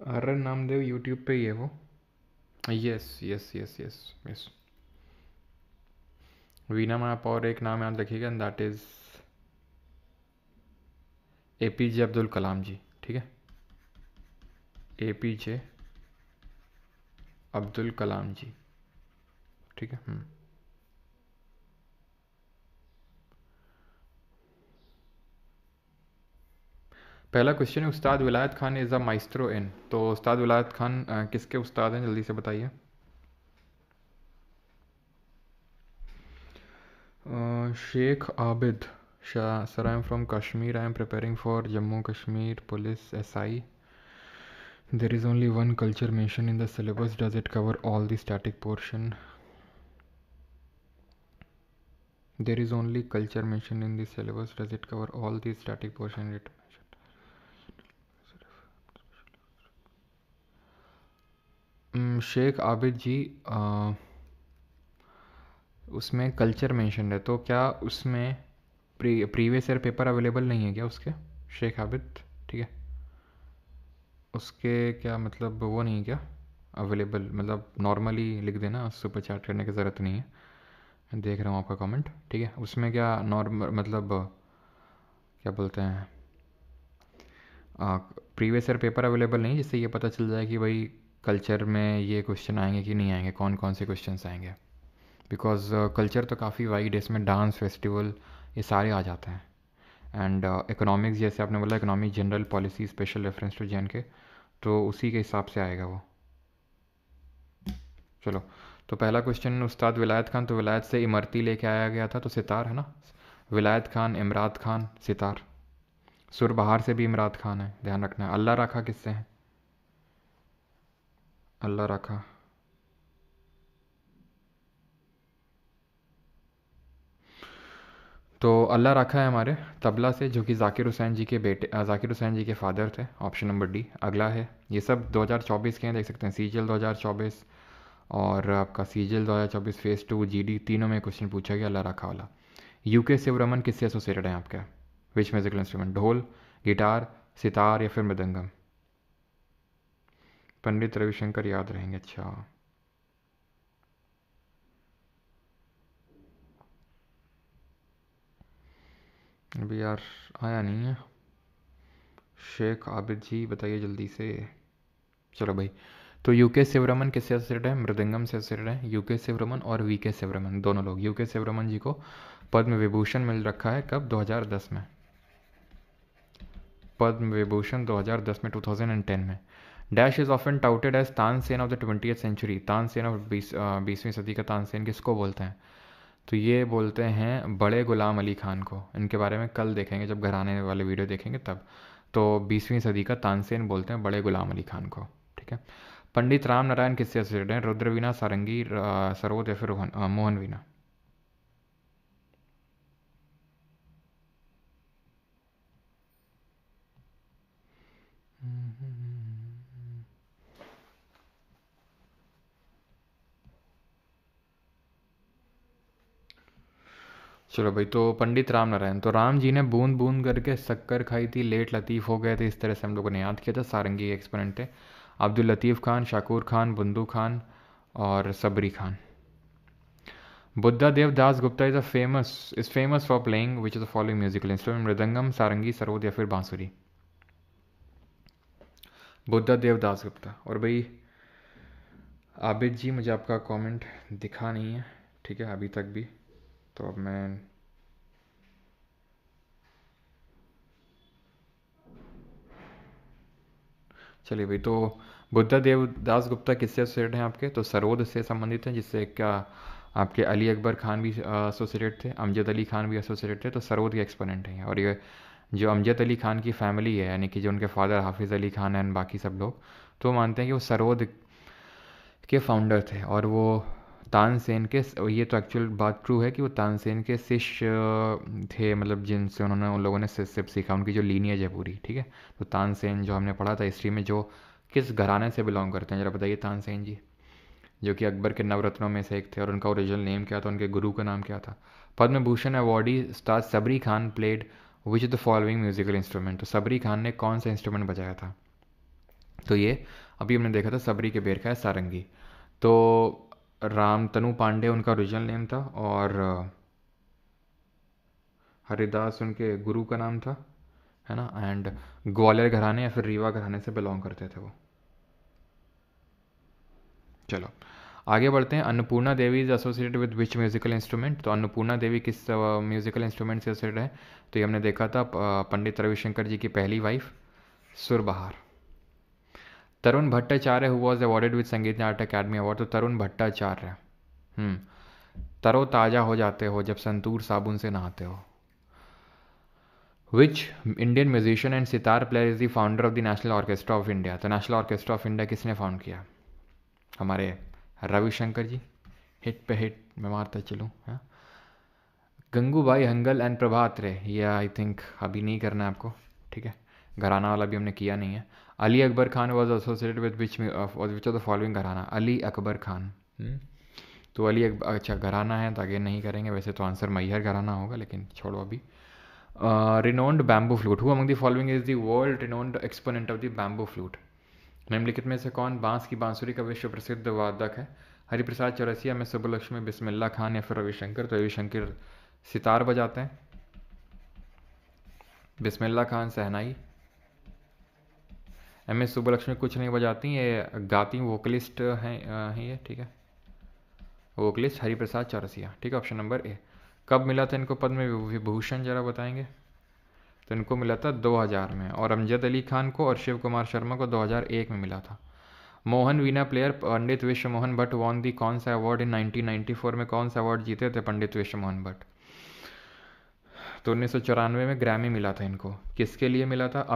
आर्यन नामदेव यूट्यूब पे ही है वो, yes yes yes yes yes. Veena में आप और एक नाम याद रखिएगा, that is APJ Abdul Kalam जी। ठीक है, APJ अब्दुल कलाम जी। ठीक है, पहला क्वेश्चन है, उस्ताद विलायत खान इज़ अ माइस्ट्रो इन, तो उस्ताद विलायत खान किसके उस्ताद हैं, जल्दी से बताइए। Sheikh Abid Shah. Sir, I am from Kashmir, I am preparing for Jammu Kashmir police SI। There is only one culture mention in the syllabus, does it cover all the static portion. There is only culture mentioned in the syllabus, does it cover all the static portion it mentioned? Sheikh Abid ji, उसमें culture mention है, तो क्या उसमें previous year paper available नहीं है क्या उसके, शेख आबिद? ठीक है, उसके क्या मतलब वो नहीं है क्या, अवेलेबल, मतलब नॉर्मली लिख देना, सुपर चैट करने की ज़रूरत नहीं है। देख रहा हूँ आपका कमेंट, ठीक है। उसमें क्या नॉर्मल मतलब क्या बोलते हैं, प्रीवियस ईयर पेपर अवेलेबल नहीं, जिससे ये पता चल जाए कि भाई कल्चर में ये क्वेश्चन आएंगे कि नहीं आएंगे, कौन कौन से क्वेश्चन आएंगे। बिकॉज कल्चर तो काफ़ी वाइड है, इसमें डांस, फेस्टिवल, ये सारे आ जाते हैं। एंड इकोनॉमिक्स, जैसे आपने बोला economic general policy special reference to J K, तो उसी के हिसाब से आएगा वो। चलो, तो पहला क्वेश्चन उस्ताद विलायत खान, तो विलायत से इमरती लेके आया गया था, तो सितार है ना। विलायत खान, इमरात खान, सितार। सुरबहार से भी इमरात खान है, ध्यान रखना है। अल्लाह रखा किससे है, अल्लाह रखा तो अल्लाह रखा है हमारे तबला से, जो कि जाकिर हुसैन जी के बेटे, जाकिर हुसैन जी के फादर थे। ऑप्शन नंबर डी अगला है। ये सब 2024 के हैं, देख सकते हैं। सीजीएल 2024 और आपका सीजीएल 2024 फेज़ 2 जीडी, तीनों में क्वेश्चन पूछा गया अल्लाह रखा वाला। यूके शिवरमन किससे एसोसिएटेड है आपका, विच म्यूजिकल इंस्ट्रूमेंट, ढोल, गिटार, सितार या फिर मृदंगम। पंडित रविशंकर याद रहेंगे, अच्छा। अभी यार आया नहीं है। शेख आबिद जी बताइए जल्दी से। चलो भाई, तो यूके शिवरमन किससे एसोसिएटेड है, मृदंगम से एसोसिएटेड है। यूके शिवरमन और वीके शिवरमन दोनों लोग। यूके शिवरमन जी को पद्म विभूषण मिल रखा है, कब, 2010 में। पद्म विभूषण 2010 में, 2010 में। Dash is often touted as Tansen of the 20th century. Tansen of 20वीं सदी का तानसेन किसको बोलते हैं, तो ये बोलते हैं बड़े गुलाम अली खान को। इनके बारे में कल देखेंगे, जब घर आने वाले वीडियो देखेंगे तब। तो 20वीं सदी का तानसेन बोलते हैं बड़े गुलाम अली खान को, ठीक है। पंडित राम नारायण किससे एसोसिएटेड हैं, रुद्रवीणा, सारंगी, सरोद या फिर मोहन वीणा। चलो भाई, तो पंडित राम नारायण, तो राम जी ने बूंद बूंद करके शक्कर खाई थी, लेट लतीफ़ हो गए थे, इस तरह से हम लोगों ने याद किया था। सारंगी के एक्सपोनेंट थे। अब्दुल लतीफ़ खान, शाकूर खान, बुंदू खान और Sabri Khan. Buddhadev Dasgupta is famous for playing which is the following musical instrument, mridangam, sarangi, sarod या फिर बांसुरी। बुद्धा देव दास गुप्ता। और भाई आबिद जी, मुझे आपका कमेंट दिखा नहीं है, ठीक है, अभी तक भी। तो अब मैं, चलिए भाई, तो बुद्धा देव दास गुप्ता किससे एसोसिएटेड हैं आपके, तो सरोद से संबंधित हैं, जिससे क्या आपके अली अकबर खान भी एसोसिएटेड थे, अमजद अली खान भी एसोसिएटेड थे, तो सरोद के एक्सपोनेंट हैं। और ये जो अमजद अली खान की फैमिली है, यानी कि जो उनके फादर हाफिज़ अली खान एंड बाकी सब लोग, तो मानते हैं कि वो सरोद के फाउंडर थे। और वो तानसेन के, ये तो एक्चुअल बात ट्रू है कि वो तानसेन के शिष्य थे, मतलब जिनसे उन्होंने, उन लोगों ने सिप सीखा, उनकी जो लीनियज है पूरी, ठीक है। तो तानसेन जो हमने पढ़ा था हिस्ट्री में, जो किस घराने से बिलोंग करते हैं, जरा बताइए तानसेन जी, जो कि अकबर के नवरत्नों में से एक थे। और उनका ओरिजिनल नेम क्या था, उनके गुरु का नाम क्या था। पद्म Bhushan awardee Ustad Sabri Khan played which the following musical instrument, तो सबरी खान ने कौन सा इंस्ट्रूमेंट बजाया था, तो ये अभी हमने देखा था, सबरी के बेर का है सारंगी। तो राम तनु पांडे उनका ओरिजिनल नेम था, और हरिदास उनके गुरु का नाम था, है ना। एंड ग्वालियर घराने या फिर रीवा घराने से बिलोंग करते थे वो। चलो आगे बढ़ते हैं। Annapurna Devi is associated with which musical instrument, तो अन्नपूर्णा देवी किस म्यूजिकल इंस्ट्रूमेंट से एसोसिएटेड है, तो ये हमने देखा था, पंडित रविशंकर जी की पहली wife surbahar. Tarun Bhattacharya who was awarded with संगीत नाटक अकेडमी अवार्ड, तो तरुण भट्टाचार्य, हम्म, तरोताज़ा हो जाते हो जब संतूर साबुन से नहाते हो। Which Indian musician and sitar player is the founder of the national orchestra of India, तो नेशनल ऑर्केस्ट्रा ऑफ इंडिया किसने फाउंड किया, हमारे रविशंकर जी। हिट पे हिट मैं मारता चलूँ, हाँ। गंगूबाई हंगल एंड प्रभात रे, ये आई थिंक अभी नहीं करना है आपको, ठीक है। घराना वाला भी हमने किया नहीं है। Ali Akbar Khan was associated with which of the following घराना, अली अकबर खान। तो अली अकबर, अच्छा घराना है तो आगे नहीं करेंगे, वैसे तो आंसर मैहर घराना होगा, लेकिन छोड़ो अभी। Renowned bamboo flute, who among the following is the world renowned exponent of the bamboo flute, निम्नलिखित में से कौन बांस की बांसुरी का विश्व प्रसिद्ध वादक है? हरिप्रसाद चौरसिया में सुब्बलक्ष्मी, बिस्मिल्लाह खान या फिर रविशंकर? तो रविशंकर सितार बजाते हैं, बिस्मिल्लाह खान शहनाई, एम एस सुब्बलक्ष्मी कुछ नहीं बजाती, ये गाती वोकलिस्ट हैं ये, ठीक है, वोकलिस्ट हरिप्रसाद चौरसिया, ठीक है, ऑप्शन नंबर ए। कब मिला था इनको पद्म विभूषण, जरा बताएंगे? तो इनको मिला था 2000 में, और अमजद अली खान को और शिव कुमार शर्मा को 2001 में मिला था। मोहन वीणा प्लेयर पंडित विश्व मोहन भट्ट वॉन दी कौन सा अवार्ड इन 1994 में? कौन सा अवार्ड जीते थे पंडित विश्व मोहन भट्ट? तो 1994 में ग्रैमी मिला था इनको। किसके लिए मिला था? A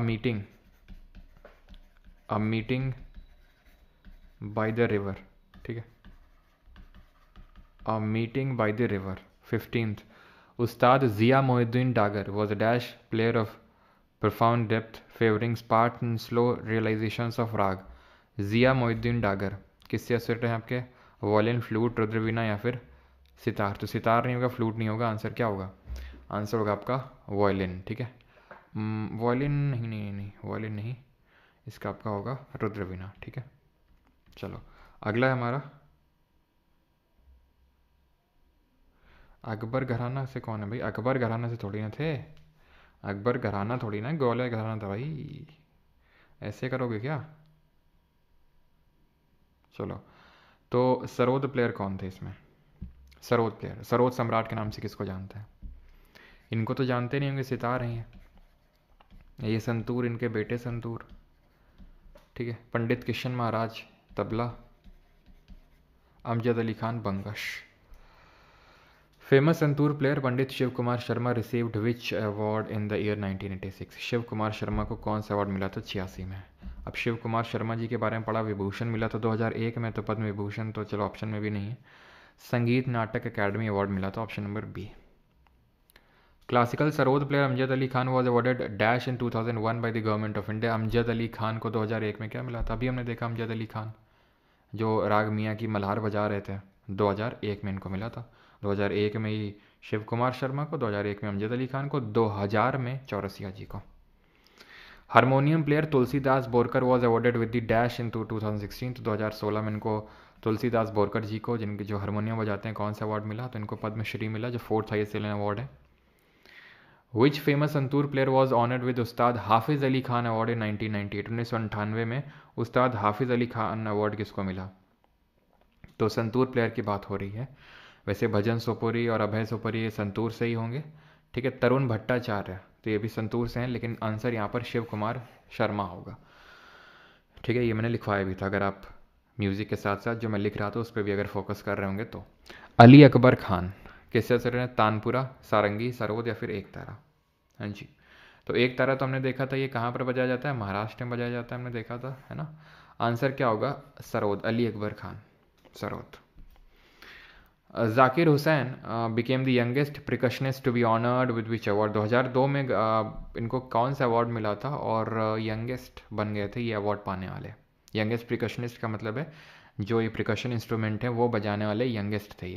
meeting by the river, ठीक है, a meeting by the river. 15th, Ustad Zia Mohiuddin Dagar was a dash player of profound depth favoring sparse and slow realizations of राग। जिया मोहिद्दीन डागर किससे एसोसिएटेड हैं आपके? वॉयलिन, फ्लूट, रुद्रवीणा या फिर सितार? तो सितार नहीं होगा, फ्लूट नहीं होगा, आंसर क्या होगा? आंसर होगा आपका वॉयलिन, ठीक है, वॉयलिन नहीं नहीं नहीं वॉयलिन नहीं, इसका आपका होगा रुद्रवीणा, ठीक है। चलो अगला है हमारा, अकबर घराना से कौन है भाई? अकबर घराना से थोड़ी ना थे, अकबर घराना थोड़ी ना, ग्वालियर घराना था भाई, ऐसे करोगे क्या? चलो, तो सरोद प्लेयर कौन थे इसमें? सरोद प्लेयर, सरोद सम्राट के नाम से किसको जानते हैं? इनको तो जानते नहीं होंगे, सितार हैं ये संतूर, इनके बेटे संतूर, ठीक है। Pandit Kishan Maharaj tabla, Amjad Ali Khan Bangash. Famous santoor player Pandit Shiv Kumar Sharma received which award in the year 1986? Shiv Kumar Sharma को कौन सा अवार्ड मिला था 86 में? अब शिव कुमार शर्मा जी के बारे में पढ़ा, विभूषण मिला था 2001 में, तो पद्म विभूषण तो चलो ऑप्शन में भी नहीं है। संगीत नाटक अकेडमी अवार्ड मिला था, option number B. Classical sarod player Amjad Ali Khan was awarded dash in 2001 by the government of India. Amjad Ali Khan को 2001 में क्या मिला था? अभी हमने देखा अमजद अली खान जो राग मियाँ की मल्हार बजा रहे थे, 2001 में इनको मिला था। 2001 में ही शिव कुमार शर्मा को, 2001 में अमजद अली खान को, 2000 में चौरसिया जी को। Harmonium player Tulsidas Borkar was awarded with the dash in 2016। तो 2016 में इनको तुलसीदास बोरकर जी को, जिनके जो हारमोनियम बजाते हैं, कौन सा अवार्ड मिला? तो इनको पद्मश्री मिला, जो 4th हाईएस्ट एलियन अवार्ड है। Which famous santoor player was honoured with Ustad Hafiz Ali Khan award in 1998? 1998 में उस्ताद हाफिज अली खान अवार्ड किसको मिला? तो संतूर प्लेयर की बात हो रही है। वैसे भजन सोपोरी और अभय सोपोरी ये संतूर से ही होंगे, ठीक है। तरुण भट्टाचार्य तो ये भी संतूर से हैं, लेकिन आंसर यहाँ पर शिव कुमार शर्मा होगा, ठीक है। ये मैंने लिखवाया भी था, अगर आप म्यूज़िक के साथ साथ जो मैं लिख रहा था उस पर भी अगर फोकस कर रहे होंगे तो। अली अकबर खान किससे असर है? तानपुरा, सारंगी, सरोद या फिर एक तारा? हाँ जी, तो एक तारा तो हमने देखा था ये कहाँ पर बजाया जाता है? महाराष्ट्र में बजाया जाता है, हमने देखा था, है ना। आंसर क्या होगा? Sarod, Ali Akbar Khan, sarod. Zakir Hussain became the youngest percussionist to be honoured with which award? 2002 में इनको कौन सा अवार्ड मिला था और यंगेस्ट बन गए थे ये अवार्ड पाने वाले? यंगेस्ट प्रिकशनिस्ट का मतलब है जो ये प्रिकशन इंस्ट्रूमेंट है वो बजाने वाले यंगेस्ट थे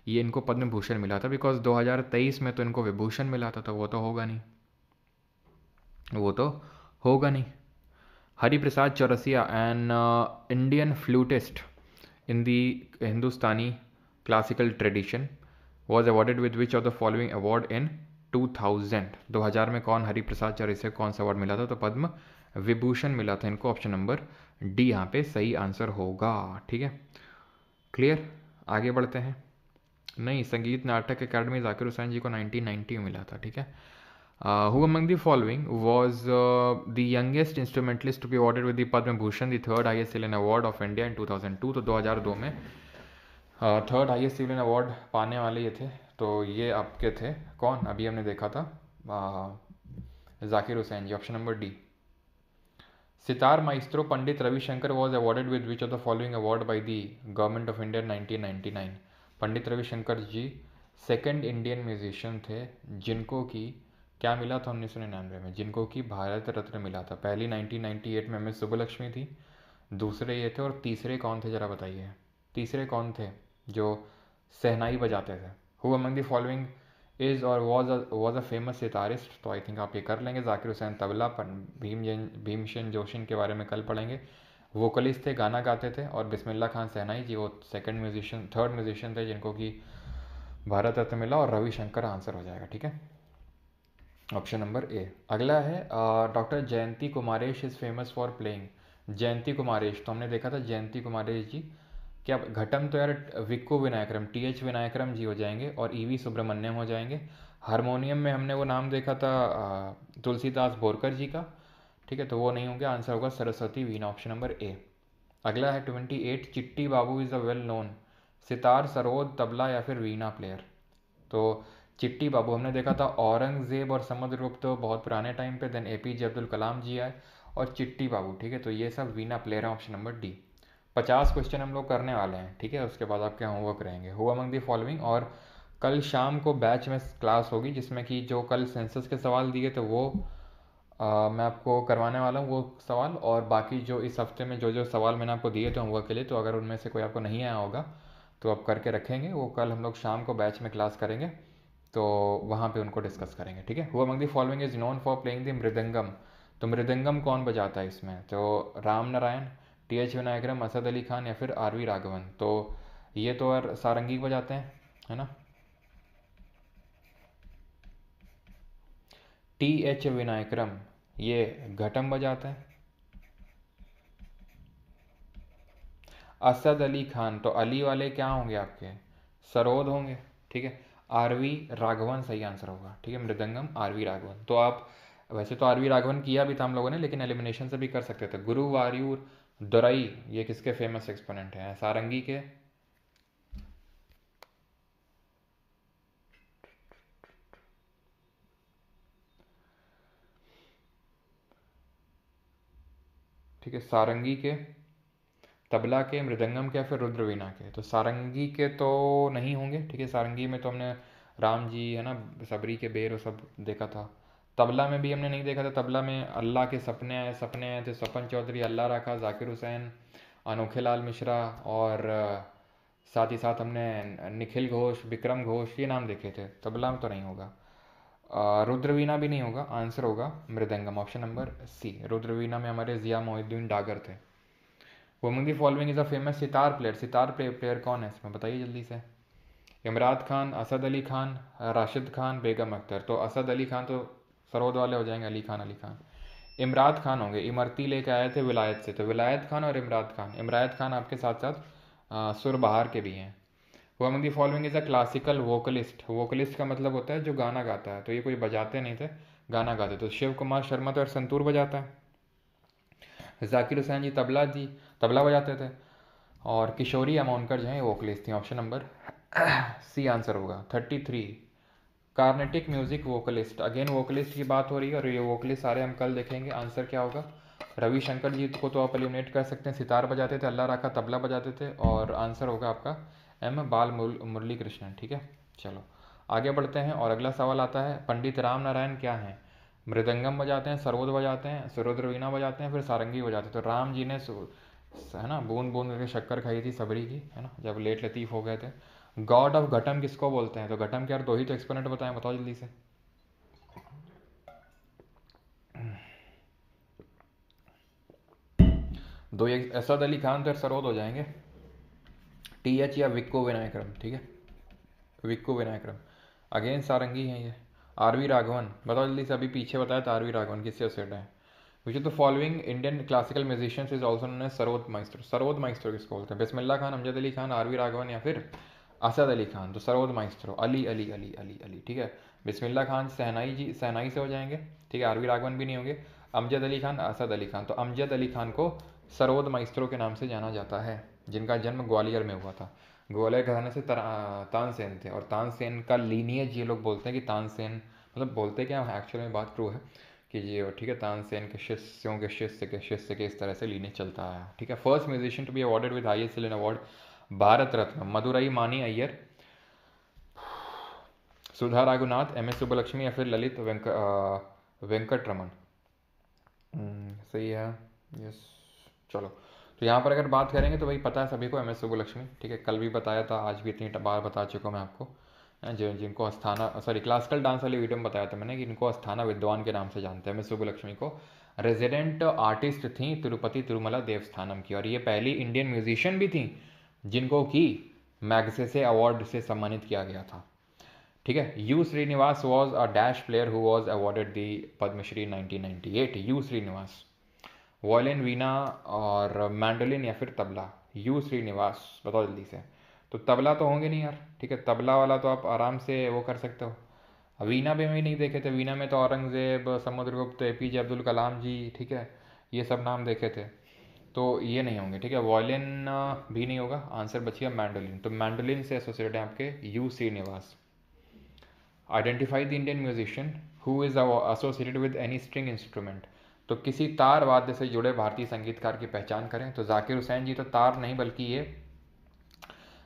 ये इनको पद्म भूषण मिला था, बिकॉज 2023 में तो इनको विभूषण मिला था, तो वो तो होगा नहीं, वो तो होगा नहीं। Hariprasad Chaurasia an Indian flautist in the Hindustani classical tradition was awarded with which of the following award in 2000? 2000 में कौन हरिप्रसाद चौरसिया कौन सा अवार्ड मिला था? तो पद्म विभूषण मिला था इनको, ऑप्शन नंबर डी यहाँ पे सही आंसर होगा, ठीक है। क्लियर, आगे बढ़ते हैं। नहीं, संगीत नाटक अकेडमी जाकिर हुसैन जी को 1990 में मिला था, ठीक है। Who among the following was the youngest instrumentalist to be awarded with the Padma Bhushan, the third highest civilian award of India in 2002? तो 2002 में थर्ड हाईएस्ट सिविलियन अवार्ड पाने वाले ये थे, तो ये आपके थे कौन? अभी हमने देखा था Zakir Hussain ji, option number D. Sitar maestro Pandit Ravishankar was awarded with which of the following award by the government of India 1999? Pandit Ravishankar ji second Indian musician थे जिनको कि क्या मिला था 1999 में? जिनको कि भारत रत्न मिला था। पहली 1998 में एम.एस. सुब्बलक्ष्मी थी, दूसरे ये थे, और तीसरे कौन थे जरा बताइए? तीसरे कौन थे जो सहनाई बजाते थे? Who among the following is और वॉज अ फेमस सितारिस्ट? तो आई थिंक आप ये कर लेंगे। जाकिर हुसैन तबला, भीमसेन जोशी के बारे में कल पढ़ेंगे। वोकलिस्ट थे, गाना गाते थे। और बिस्मिल्लाह खान सहनाई जी वो थर्ड म्यूजिशियन थे जिनको कि भारत रत्न मिला। और रविशंकर आंसर हो जाएगा, ठीक है, ऑप्शन नंबर ए। अगला है doctor Jayanthi Kumaresh is famous for playing. Jayanthi Kumaresh, तो हमने देखा था जयंती कुमारेश जी। क्या घटम तो यार विक्को विनायकरम, TH विनायकरम जी हो जाएंगे और EV सुब्रमण्यम हो जाएंगे। हारमोनियम में हमने वो नाम देखा था तुलसीदास बोरकर जी का, ठीक है, तो वो नहीं होंगे, आंसर होगा Saraswati veena, option number A. अगला है 28, Chitti Babu is a well known sitar, sarod, tabla या फिर वीणा प्लेयर। तो चिट्टी बाबू हमने देखा था औरंगजेब और समुद्रगुप्त तो बहुत पुराने टाइम पे, देन APJ अब्दुल कलाम जी आए और चिट्टी बाबू, ठीक है, तो ये सब वीणा प्लेयर है, ऑप्शन नंबर डी। 50 क्वेश्चन हम लोग करने वाले हैं, ठीक है, उसके बाद आपके होमवर्क रहेंगे। हु अमंग दी फॉलोइंग, और कल शाम को बैच में क्लास होगी जिसमें कि जो कल सेंसस के सवाल दिए थे वो मैं आपको करवाने वाला हूँ वो सवाल, और बाकी जो इस हफ्ते में जो जो सवाल मैंने आपको दिए थे होमवर्क के लिए, तो अगर उनमें से कोई आपको नहीं आया होगा तो आप करके रखेंगे, वो कल हम लोग शाम को बैच में क्लास करेंगे तो वहाँ पे उनको डिस्कस करेंगे, ठीक है। Who among the following is known for playing the mridangam. तो मृदंगम कौन बजाता है इसमें, तो राम नारायण, TH विनायकरम, असद अली खान या फिर RV राघवन। तो ये तो यार सारंगी बजाते हैं, है ना, TH विनायकरम। ये घटम बजाते हैं। असद अली खान, तो अली वाले क्या होंगे आपके, सरोद होंगे, ठीक है। RV राघवन सही आंसर होगा, ठीक है, मृदंगम RV राघवन। तो आप वैसे तो RV राघवन किया भी था हम लोगों ने, लेकिन एलिमिनेशन से भी कर सकते थे। गुरु वायूर दोरई, ये किसके फेमस एक्सपोनेंट हैं, सारंगी के। ठीक है, सारंगी के, तबला के, मृदंगम के या फिर रुद्रवीणा के। तो सारंगी के तो नहीं होंगे, ठीक है, सारंगी में तो हमने राम जी है ना, सबरी के बेर और सब देखा था। तबला में भी हमने नहीं देखा था, तबला में अल्लाह के सपने आए थे, स्वपन चौधरी, अल्लाह रखा, जाकिर हुसैन, अनोखे लाल मिश्रा, और साथ ही साथ हमने निखिल घोष, विक्रम घोष, ये नाम देखे थे। तबला में तो नहीं होगा। रुद्रवीणा भी नहीं होगा, आंसर होगा mridangam, option number C. Rudraveena में हमारे जिया मोहिद्दीन डागर थे। Woman the following is a famous sitar player. Sitar player कौन है इसमें, बताइए जल्दी से। इमरान खान, असद अली खान, राशिद खान, बेगम अख्तर। तो असद अली खान तो सरोद वाले हो जाएंगे, अली खान, अली खान। इमरात खान होंगे, इमरती लेके आए थे विलायत से, तो विलायत खान और इमरात खान। इमरात खान आपके साथ साथ सुर बहार के भी हैं। Woman the following is a classical vocalist. Vocalist का मतलब होता है जो गाना गाता है, तो ये कोई बजाते नहीं थे, गाना गाते। तो शिव कुमार शर्मा तो संतूर बजाता है। जाकिर हुसैन जी तबला बजाते थे। और किशोरी अमोनकर जो है वोकलिस्ट थी, ऑप्शन नंबर सी आंसर होगा। 33, Carnatic music vocalist. Again vocalist की बात हो रही है और ये वोकलिस्ट सारे हम कल देखेंगे। आंसर क्या होगा, रविशंकर जी को तो आप एलिमिनेट कर सकते हैं, सितार बजाते थे, अल्लाह राखा तबला बजाते थे, और आंसर होगा आपका M बाल मुरली कृष्णन, ठीक है। चलो आगे बढ़ते हैं और अगला सवाल आता है, पंडित राम नारायण क्या हैं, मृदंगम बजाते हैं, सरोद बजाते हैं, सुरुद्र वीणा बजाते हैं, फिर सारंगी बजाते हैं। तो राम जी ने है ना बूंद बूंद करके शक्कर खाई थी सबरी की, है ना, जब लेट लतीफ़ हो गए थे। गॉड ऑफ घटम किसको बोलते हैं, तो घटम के यार दो ही तो एक्सपोनेंट बताएं, बताओ जल्दी से। दो ये असद अली खान तो सरोद हो जाएंगे, TH या विक्को विनायकरम, ठीक है, विक्को विनायकरम। अगेन सारंगी हैं ये। RV राघवन, बताओ जल्दी से, अभी पीछे बताया था RV राघवन किससे सेट है। Which of the following Indian classical musicians is also known as sarod maestro. Sarod maestro किसको बोलते हैं, बिस्मिल्लाह खान, अमजद अली खान, RV राघवन या फिर असद अली खान। तो सरोद माइस्ट्रो अली अली अली अली अली, ठीक है। बिस्मिल्लाह खान सहनाई से हो जाएंगे, ठीक है, RV राघवन भी नहीं होंगे। अमजद अली खान, असद अली खान। तो अमजद अली खान को सरोद माइस्ट्रो के नाम से जाना जाता है, जिनका जन्म ग्वालियर में हुआ था। ग्वालियर घराने से तानसेन थे, और तानसेन का लीनियज ये लोग बोलते हैं कि तानसेन, मतलब बोलते क्या एक्चुअल में बात ट्रू है कि ये, ठीक है, तानसेन के शिष्य के इस तरह से लीनियज चलता आया, ठीक है। First musician to be awarded with highest civilian award, Bharat Ratna, Madurai Mani Iyer, Sudha Raghunath, MS Subbulakshmi या फिर ललित वेंकट रमन। सही है, यस। चलो, तो यहाँ पर अगर बात करेंगे तो भाई पता है सभी को MS सुब्बलक्ष्मी, ठीक है, कल भी बताया था, आज भी इतनी बार बता चुका हूँ मैं आपको। जिनको अस्थाना, सॉरी, क्लासिकल डांस वाली वीडियो में बताया था मैंने कि इनको अस्थाना विद्वान के नाम से जानते हैं, MS सुब्बलक्ष्मी को रेजिडेंट आर्टिस्ट थी तिरुपति तिरुमला देवस्थानम की, और ये पहली इंडियन म्यूजिशियन भी थी जिनको कि मैग्सेसे अवार्ड से सम्मानित किया गया था। ठीक है। U Srinivas was a dash player who was awarded the Padmashri 1998। U Srinivas, violin, veena और मैंडोलिन या फिर तबला। यू श्रीनिवास, बताओ जल्दी से। तो तबला तो होंगे नहीं यार, ठीक है, तबला वाला तो आप आराम से वो कर सकते हो। वीणा भी नहीं देखे थे, वीणा में तो औरंगजेब, समुद्रगुप्त, एपीजे अब्दुल कलाम जी, ठीक है, ये सब नाम देखे थे, तो ये नहीं होंगे। ठीक है, वायलिन भी नहीं होगा, आंसर बचिए मैंडोलिन। तो मैंडोलिन से एसोसिएटेड है आपके U Srinivas. Identify the Indian musician who is associated with any string instrument. तो किसी तार वाद्य से जुड़े भारतीय संगीतकार की पहचान करें। तो जाकिर हुसैन जी तो तार नहीं, बल्कि ये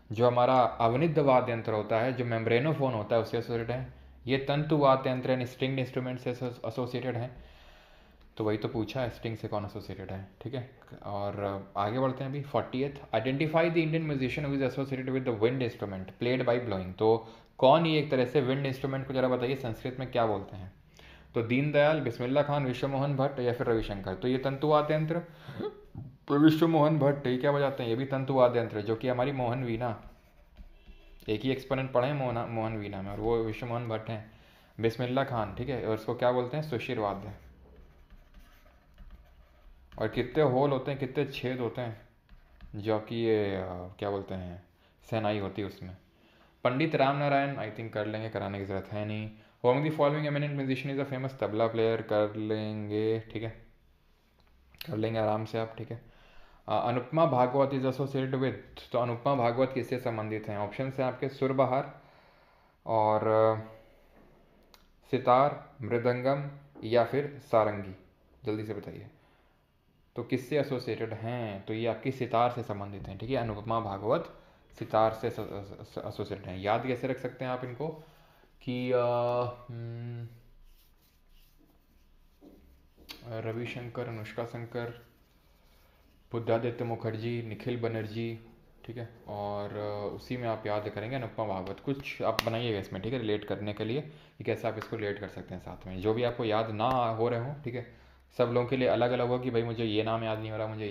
जो हमारा अवनिद्ध वाद्य यंत्र होता है, जो मेम्ब्रेनोफोन होता है, उससे एसोसिएटेड है। ये तंतु वाद्य यंत्र यानी स्ट्रिंग इंस्ट्रूमेंट से एसोसिएटेड है। तो वही तो पूछा है, स्ट्रिंग से कौन एसोसिएटेड है। ठीक है, और आगे बढ़ते हैं अभी 40th। Identify the Indian musician who is associated with the wind instrument played by blowing. तो कौन ये एक तरह से विंड इंस्ट्रूमेंट को जरा बताइए संस्कृत में क्या बोलते हैं। तो दीनदयाल, बिस्मिल्लाह खान, विश्वमोहन भट्ट या फिर रविशंकर। तो ये तंतु वाद्य यंत्र तो विश्वमोहन भट्ट ये क्या बजाते हैं, ये भी तंतु वाद्य यंत्र, जो कि हमारी मोहन वीणा, एक ही एक्सपोनेंट पढ़े हैं मोहन वीणा में, और वो विश्वमोहन भट्ट हैं। बिस्मिल्लाह खान, ठीक है, और इसको क्या बोलते हैं, सुशिर वाद्य। और कितने होल होते हैं, कितने छेद होते हैं, जो कि ये क्या बोलते हैं, सेनाई होती है उसमें। पंडित राम नारायण आई थिंक कर लेंगे, कराने की जरूरत है नहीं। Home the following eminent musician is a famous tabla player, कर लेंगे, ठीक है, कर लेंगे आराम से आप। ठीक है, Anupama Bhagwat is associated with. तो अनुपमा भागवत किससे संबंधित हैं, ऑप्शन है आपके सुरबहार और सितार, मृदंगम या फिर सारंगी, जल्दी से बताइए। तो किससे एसोसिएटेड हैं, तो ये आपकी सितार से संबंधित हैं। ठीक है, अनुपमा भागवत सितार से एसोसिएटेड हैं। याद कैसे रख सकते हैं आप इनको कि रविशंकर, अनुष्का शंकर, बुद्धादित्य मुखर्जी, निखिल बनर्जी, ठीक है, और उसी में आप याद करेंगे अनुपमा भागवत। कुछ आप बनाइएगा इसमें, ठीक है, रिलेट करने के लिए कि कैसे आप इसको रिलेट कर सकते हैं साथ में, जो भी आपको याद ना हो रहे हो। ठीक है, सब लोगों के लिए अलग अलग होगा कि भाई मुझे ये नाम याद नहीं हो रहा, मुझे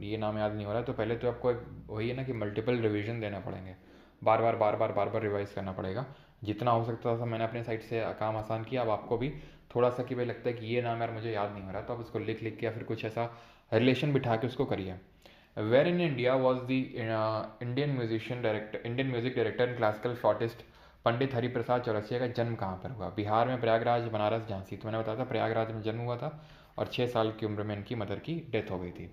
ये नाम याद नहीं हो रहा, तो पहले तो आपको वही है ना कि मल्टीपल रिविजन देना पड़ेंगे, बार बार बार बार बार बार रिवाइज करना पड़ेगा। जितना हो सकता था मैंने अपने साइड से काम आसान किया। अब आपको भी थोड़ा सा कि भाई लगता है कि ये नाम यार मुझे याद नहीं हो रहा, तो आप उसको लिख लिख के या फिर कुछ ऐसा रिलेशन बिठा के उसको करिए। Where in India was the Indian music director and classical flautist Pandit Hariprasad Chaurasia का जन्म कहाँ पर हुआ। बिहार में प्रयागराज, बनारस, झांसी। तो मैंने बताया था प्रयागराज में जन्म हुआ था, और 6 साल की उम्र में इनकी मदर की डेथ हो गई थी।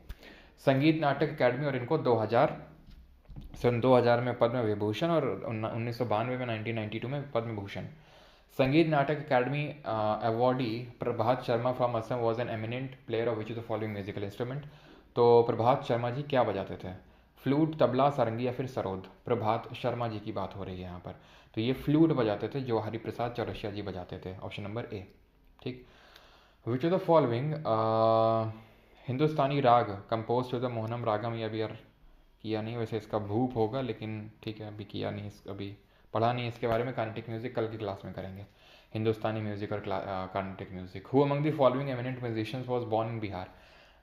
संगीत नाटक अकेडमी, और इनको 2000 में पद्म विभूषण और 1992 में 1992 में पद्म भूषण। संगीत नाटक academy awardee Prabhat Sharma from Assam was an eminent player of which of the following musical instrument. तो प्रभात शर्मा जी क्या बजाते थे, फ्लूट, तबला, सारंगी या फिर सरोद। प्रभात शर्मा जी की बात हो रही है यहाँ पर, तो ये फ्लूट बजाते थे, जो हरिप्रसाद चौरसिया जी बजाते थे, ऑप्शन नंबर ए। ठीक, विच ऑफ द फॉलोइंग हिंदुस्तानी राग कंपोज टू द मोहनम रागम। ये अभी यार किया नहीं, वैसे इसका भूप होगा, लेकिन ठीक है अभी किया नहीं, अभी पढ़ा नहीं इसके बारे में। कार्नेटिक म्यूजिक कल की क्लास में करेंगे, हिंदुस्तानी म्यूजिक और Carnatic music. Who among the following eminent musicians was born in Bihar.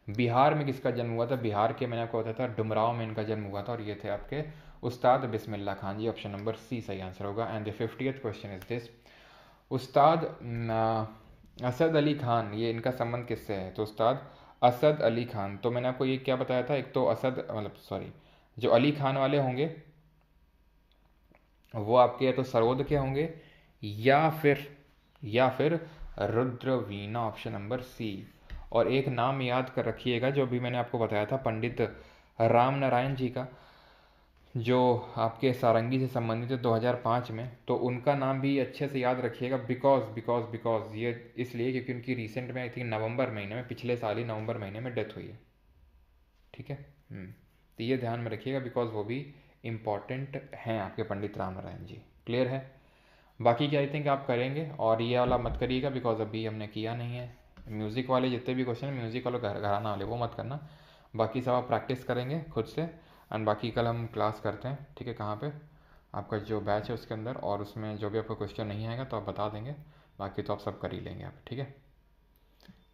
Bihar में किसका जन्म हुआ था, बिहार के मैंने आपको बताया था डुमराव में इनका जन्म हुआ था, और ये थे आपके उस्ताद बिस्मिल्लाह खान जी। ऑप्शन नंबर सी सही आंसर होगा। And the 50th question is this, उस्ताद असद अली खान, ये इनका संबंध किससे है। तो उस्ताद असद अली खान, तो मैंने आपको ये क्या बताया था, एक तो असद मतलब सॉरी जो अली खान वाले होंगे वो आपके या तो सरोद के होंगे या फिर रुद्रवीणा, ऑप्शन नंबर सी। और एक नाम याद कर रखिएगा जो अभी मैंने आपको बताया था पंडित राम नारायण जी का, जो आपके सारंगी से संबंधित है 2005 में, तो उनका नाम भी अच्छे से याद रखिएगा। बिकॉज ये इसलिए क्योंकि उनकी रिसेंट में आई थिंक नवंबर महीने में, पिछले साल ही नवंबर महीने में डेथ हुई है। ठीक है, तो ये ध्यान में रखिएगा, बिकॉज वो भी इम्पॉर्टेंट हैं आपके पंडित राम नारायण जी। क्लियर है, बाकी क्या आई थिंक आप करेंगे, और ये वाला मत करिएगा बिकॉज अभी हमने किया नहीं है। म्यूज़िक वाले जितने भी क्वेश्चन म्यूज़िक वाले घराना वाले वो मत करना, बाकी सब आप प्रैक्टिस करेंगे खुद से। एंड बाकी कल हम क्लास करते हैं, ठीक है, कहाँ पे, आपका जो बैच है उसके अंदर, और उसमें जो भी आपको क्वेश्चन नहीं आएगा तो आप बता देंगे, बाकी तो आप सब कर ही लेंगे आप, ठीक है।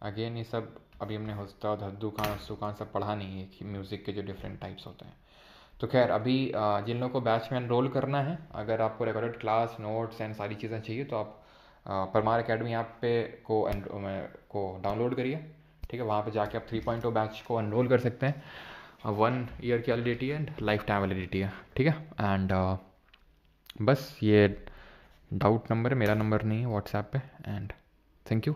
अगेन ये सब अभी हमने उस्ताद हद्दू खान अस्सू खान सब पढ़ा नहीं है कि म्यूज़िक के जो डिफरेंट टाइप्स होते हैं। तो खैर अभी जिन लोगों को बैच में एनरोल करना है, अगर आपको रिकॉर्डेड क्लास नोट्स एंड सारी चीज़ें चाहिए तो आप परमार एकेडमी ऐप पे को डाउनलोड करिए। ठीक है, वहाँ पे जाके आप 3.0 बैच को एनरोल कर सकते हैं। 1 ईयर की validity and life time validity है। ठीक है, एंड बस ये डाउट नंबर है, मेरा नंबर नहीं है व्हाट्सएप पे। And thank you.